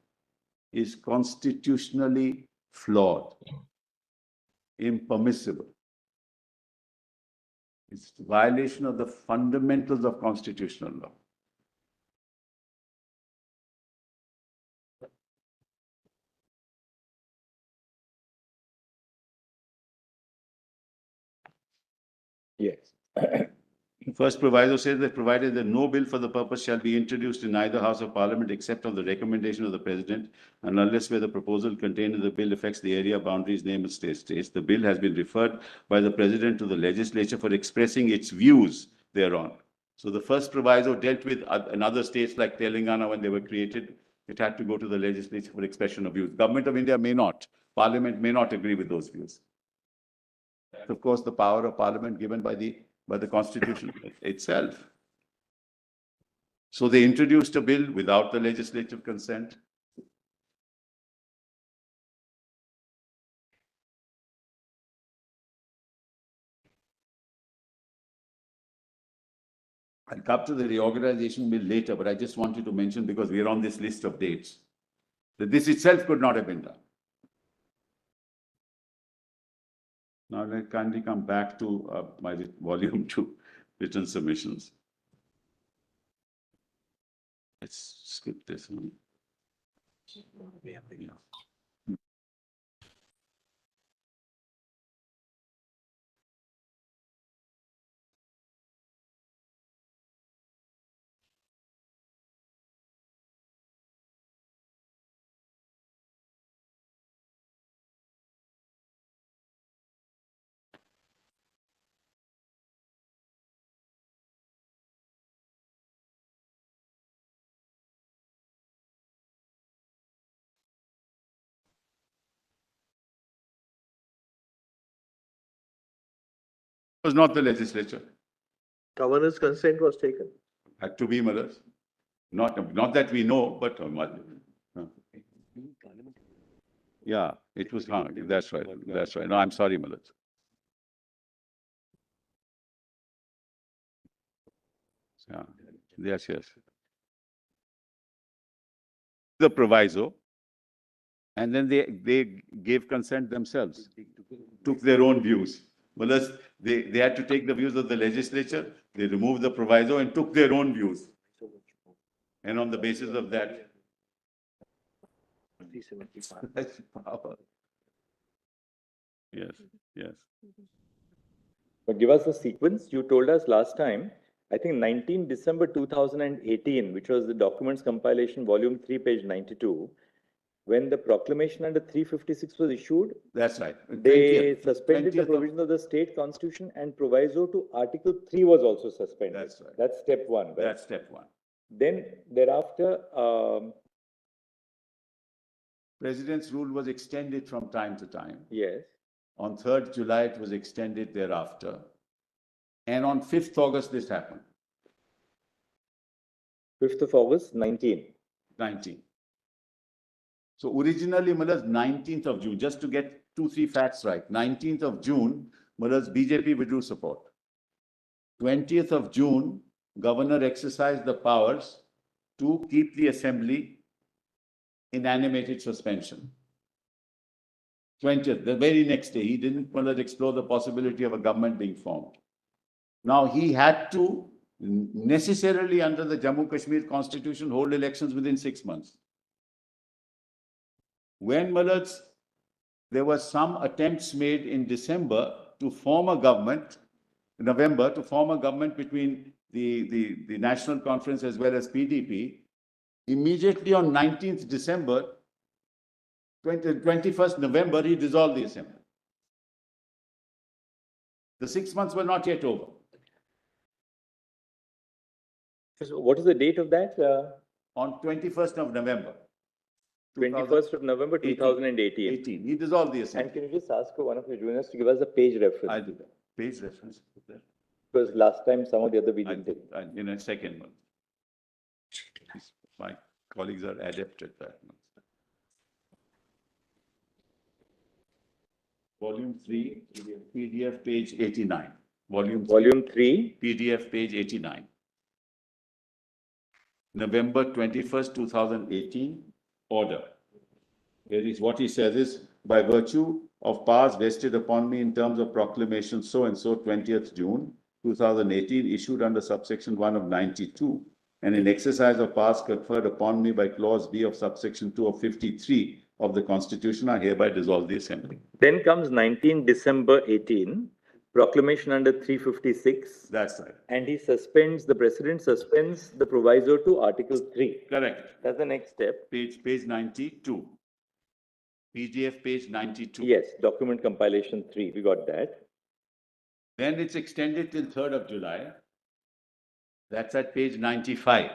is constitutionally flawed, impermissible. It's a violation of the fundamentals of constitutional law. Yes. The first proviso says that provided that no bill for the purpose shall be introduced in either House of Parliament except on the recommendation of the President, and unless where the proposal contained in the bill affects the area, boundaries, name, and states, the bill has been referred by the President to the legislature for expressing its views thereon. So the first proviso dealt with in other states like Telangana when they were created. It had to go to the legislature for expression of views. Government of India may not. Parliament may not agree with those views. Of course, the power of Parliament given by the Constitution itself. So they introduced a bill without the legislative consent. I'll come to the reorganization bill later, but I just wanted to mention, because we're on this list of dates, that this itself could not have been done. Now let kindly come back to my volume 2, written submissions. Let's skip this one. Yeah. It was not the legislature. Governor's consent was taken. Had to be, mothers. Not that we know, but yeah, it was. That's right. That's right. No, I'm sorry, mothers. Yeah. Yes. The proviso And then they gave consent themselves, took their own views. Well, they had to take the views of the legislature, they removed the proviso and took their own views. And on the basis of that. That's power. Yes, yes. But give us the sequence. You told us last time, I think 19 December 2018, which was the documents compilation, volume 3, page 92, when the proclamation under 356 was issued, That's right. they 20th suspended the of- provisions of the state constitution and proviso to Article 3 was also suspended. That's right. That's step one, right? That's step one. Then thereafter, President's rule was extended from time to time. yes, On 3rd July, it was extended thereafter. And on 5th August, this happened, 5th of August, 19. 19. So originally, Mullah's 19th of June, just to get 2-3 facts right, 19th of June, Mullah's BJP withdrew support. 20th of June, governor exercised the powers to keep the assembly in animated suspension. 20th, the very next day, he didn't explore the possibility of a government being formed. Now, he had to necessarily, under the Jammu Kashmir constitution, hold elections within 6 months. When there were some attempts made in December to form a government, November, to form a government between the National Conference as well as PDP, immediately on 19th December, 21st November, he dissolved the assembly. The 6 months were not yet over. So what is the date of that? On 21st of November. 21st of November 2018. 18. He dissolved the assembly. And can you just ask one of your juniors to give us the page reference? I do that. Page reference. Because last time some of the other we didn't take. In a second one. My colleagues are adept at that. Volume 3, PDF page 89. Volume 3, PDF page 89. November 21st, 2018, order. Here is what he says is, by virtue of powers vested upon me in terms of proclamation so-and-so 20th June 2018, issued under subsection 1 of 92, and in exercise of powers conferred upon me by clause B of subsection 2 of 53 of the Constitution, I hereby dissolve the Assembly. Then comes 19 December 18, proclamation under 356. That's right. And the president suspends the proviso to Article 3. Correct. That's the next step. Page 92. PDF page 92. Yes, document compilation 3, we got that. Then it's extended till 3rd of July. That's at page 95.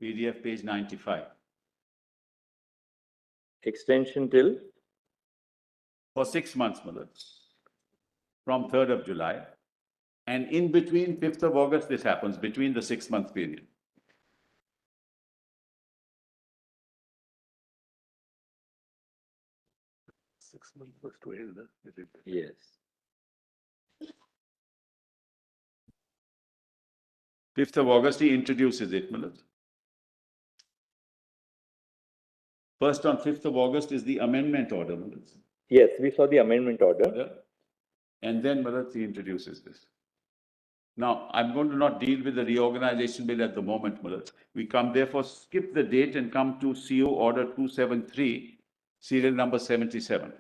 PDF page 95. Extension till? For 6 months, Mother. From 3rd of July. And in between 5th of August, this happens, between the 6-month period. Six months was to end, is it? Yes. Fifth of August, he introduces it, Milad. First on 5th of August is the amendment order, Milad. Yes, we saw the amendment order. And then, Milad, he introduces this. Now, I'm going to not deal with the reorganization bill at the moment, Milad. We come, therefore, skip the date and come to CO Order 273, serial number 77.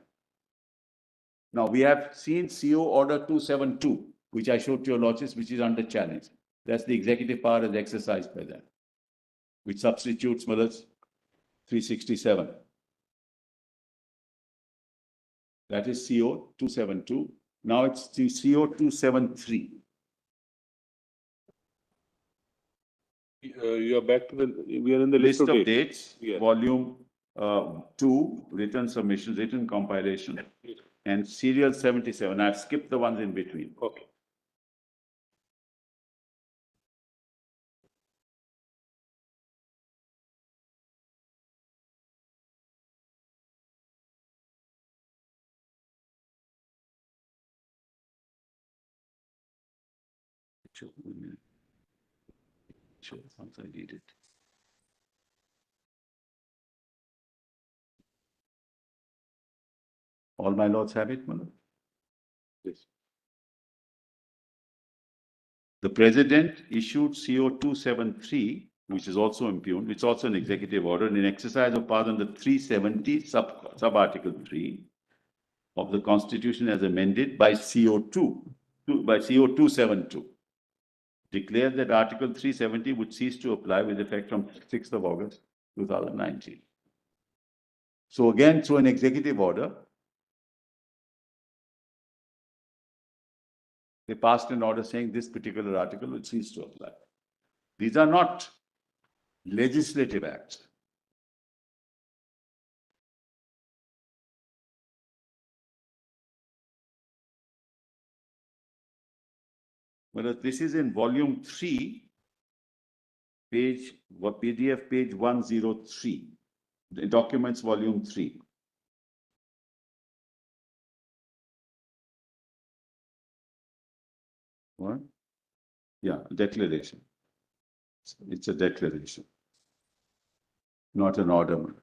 Now, we have seen CO Order 272, which I showed to your lordships, which is under challenge. That's the executive power as exercised by them, which substitutes, Milad, 367. That is CO 272. Now it's the CO 273. You are back to we are in the List of dates, Yeah. volume 2, written submissions, written compilation, and serial 77. I've skipped the ones in between. Okay. Sure, once I read it. All my lords have it, Manoj? Yes. The president issued CO 273, which is also impugned, which is also an executive order, in exercise of power under 370 sub-article 3 of the Constitution as amended by CO 272. Declared that Article 370 would cease to apply with effect from 6th of August 2019. So again, through an executive order, they passed an order saying this particular article will cease to apply. These are not legislative acts. But this is in volume 3, PDF page 103, the documents volume 3. What? Yeah, declaration. It's a declaration, not an order.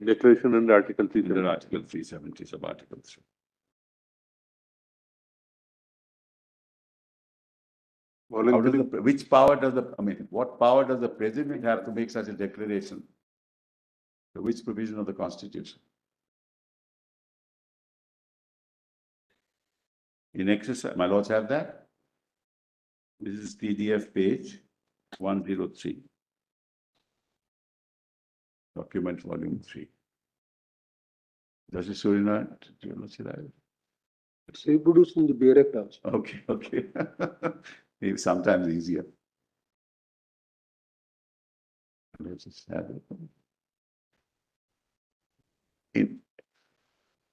Declaration under Article Under 370. Article 370 sub Article 3. How does which power does what power does the president have to make such a declaration? Which provision of the Constitution? In exercise, my lords have that? This is PDF page 103. Document volume 3. Does it show in that? It's reproduced in the Berek also. Okay, okay. Maybe sometimes easier. Let's just have it.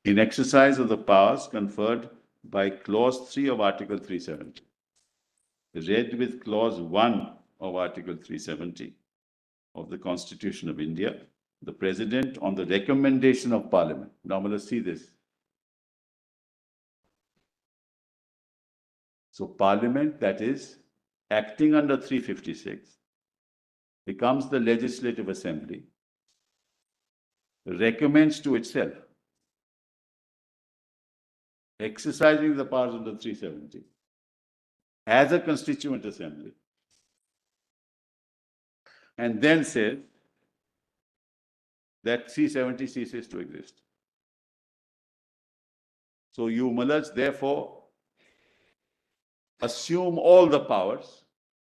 In exercise of the powers conferred by Clause 3 of Article 370, read with Clause 1 of Article 370 of the Constitution of India, the President, on the recommendation of Parliament. Now, let us see this. So, Parliament, that is, acting under 356, becomes the Legislative Assembly, recommends to itself, exercising the powers under 370, as a constituent assembly, and then says that 370 ceases to exist. So you mullahs therefore assume all the powers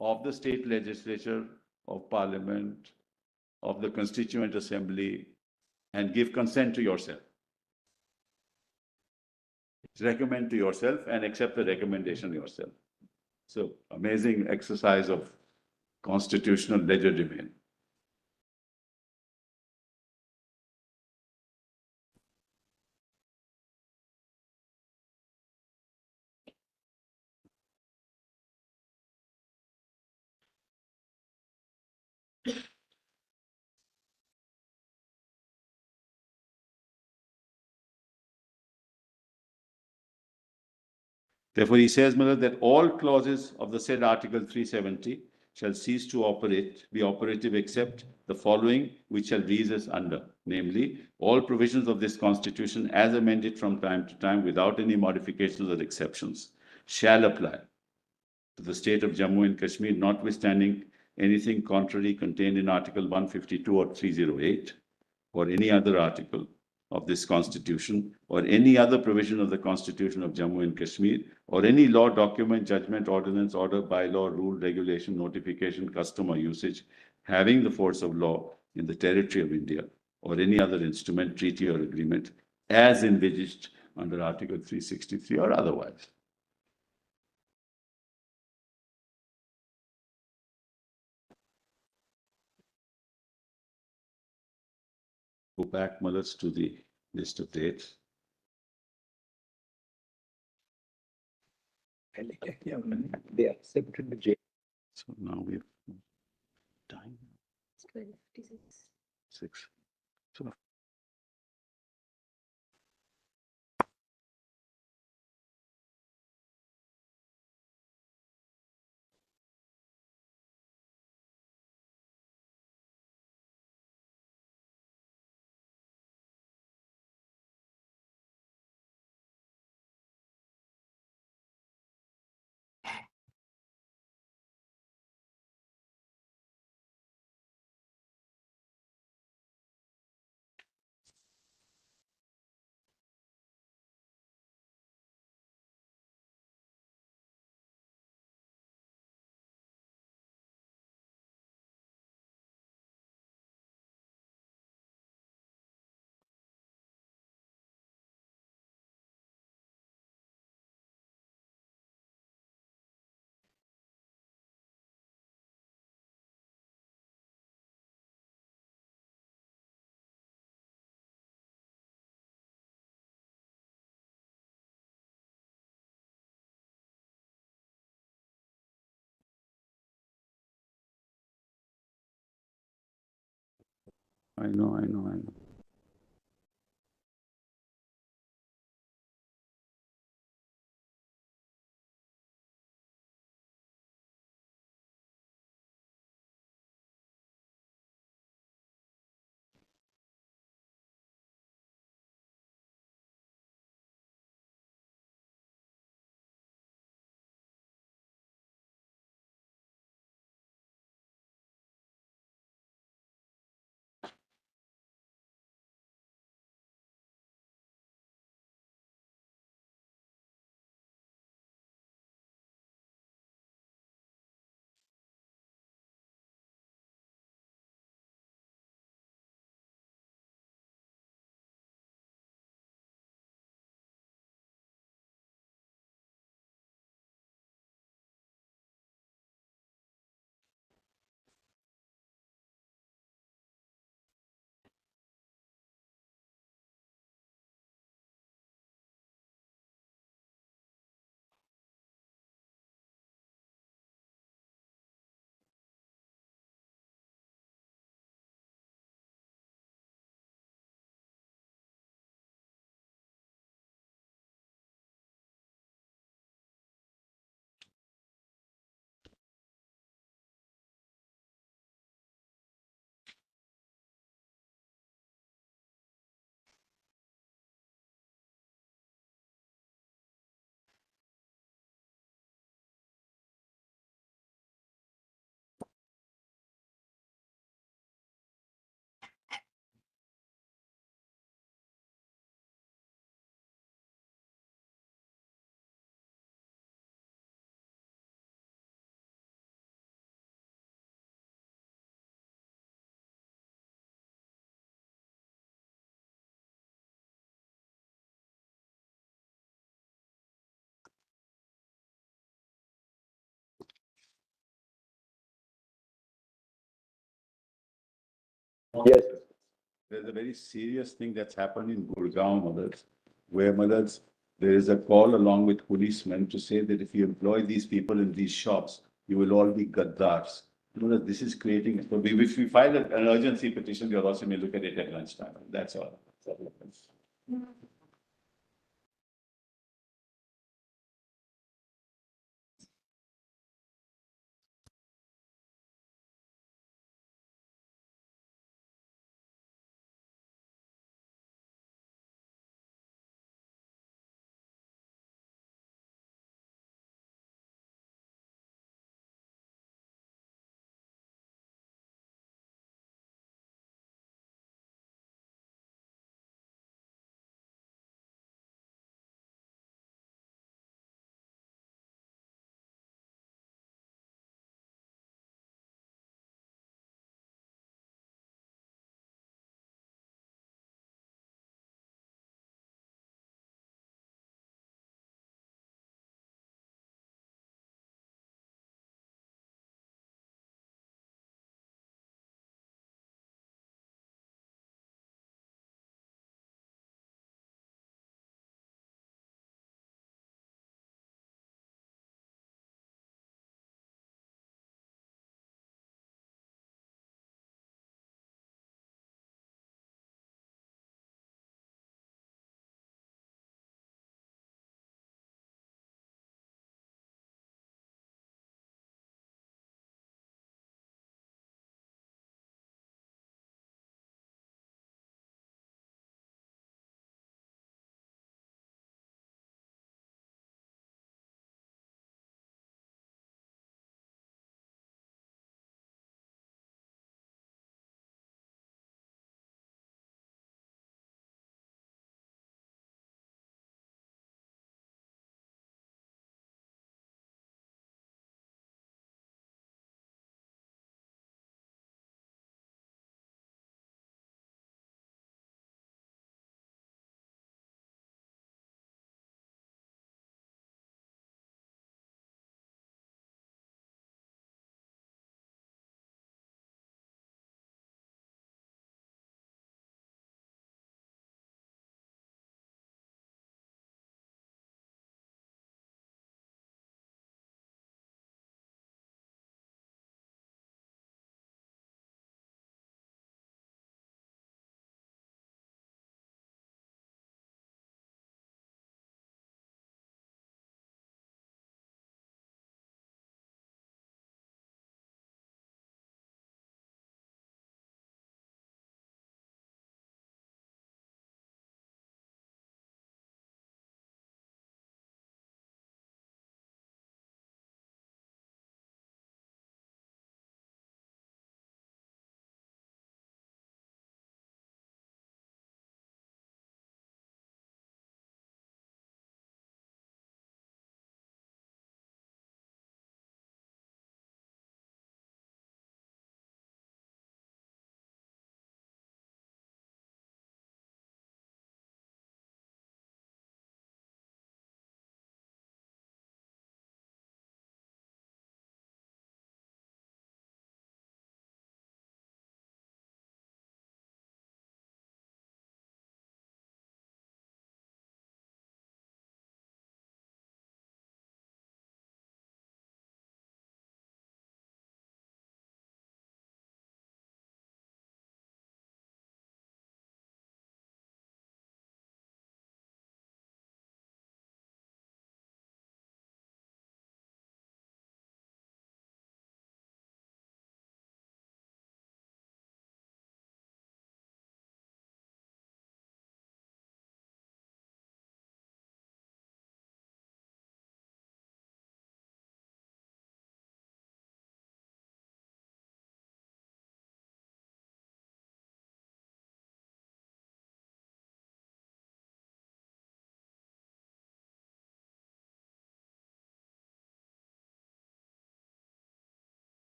of the state legislature, of parliament, of the constituent assembly, and give consent to yourself. Recommend to yourself and accept the recommendation yourself. So amazing exercise of constitutional legerdemain. Therefore, he says, Mother, that all clauses of the said Article 370 shall cease to be operative except the following, which shall read as under, namely, all provisions of this Constitution as amended from time to time without any modifications or exceptions shall apply to the state of Jammu and Kashmir, notwithstanding anything contrary contained in Article 152 or 308 or any other article of this Constitution or any other provision of the Constitution of Jammu and Kashmir or any law, document, judgment, ordinance, order, bylaw, rule, regulation, notification, custom or usage having the force of law in the territory of India or any other instrument, treaty or agreement as envisaged under Article 363 or otherwise. Go back, Mullahs, to the list of dates. They accepted the J. So now we have time. 12:56. 6. So I know, I know, I know. Yes. There's a very serious thing that's happened in Gurgaon, mothers, where mothers, there is a call along with policemen to say that if you employ these people in these shops, you will all be gaddars. You know, this is creating, so if we file an urgency petition, your also may look at it at lunchtime. That's all.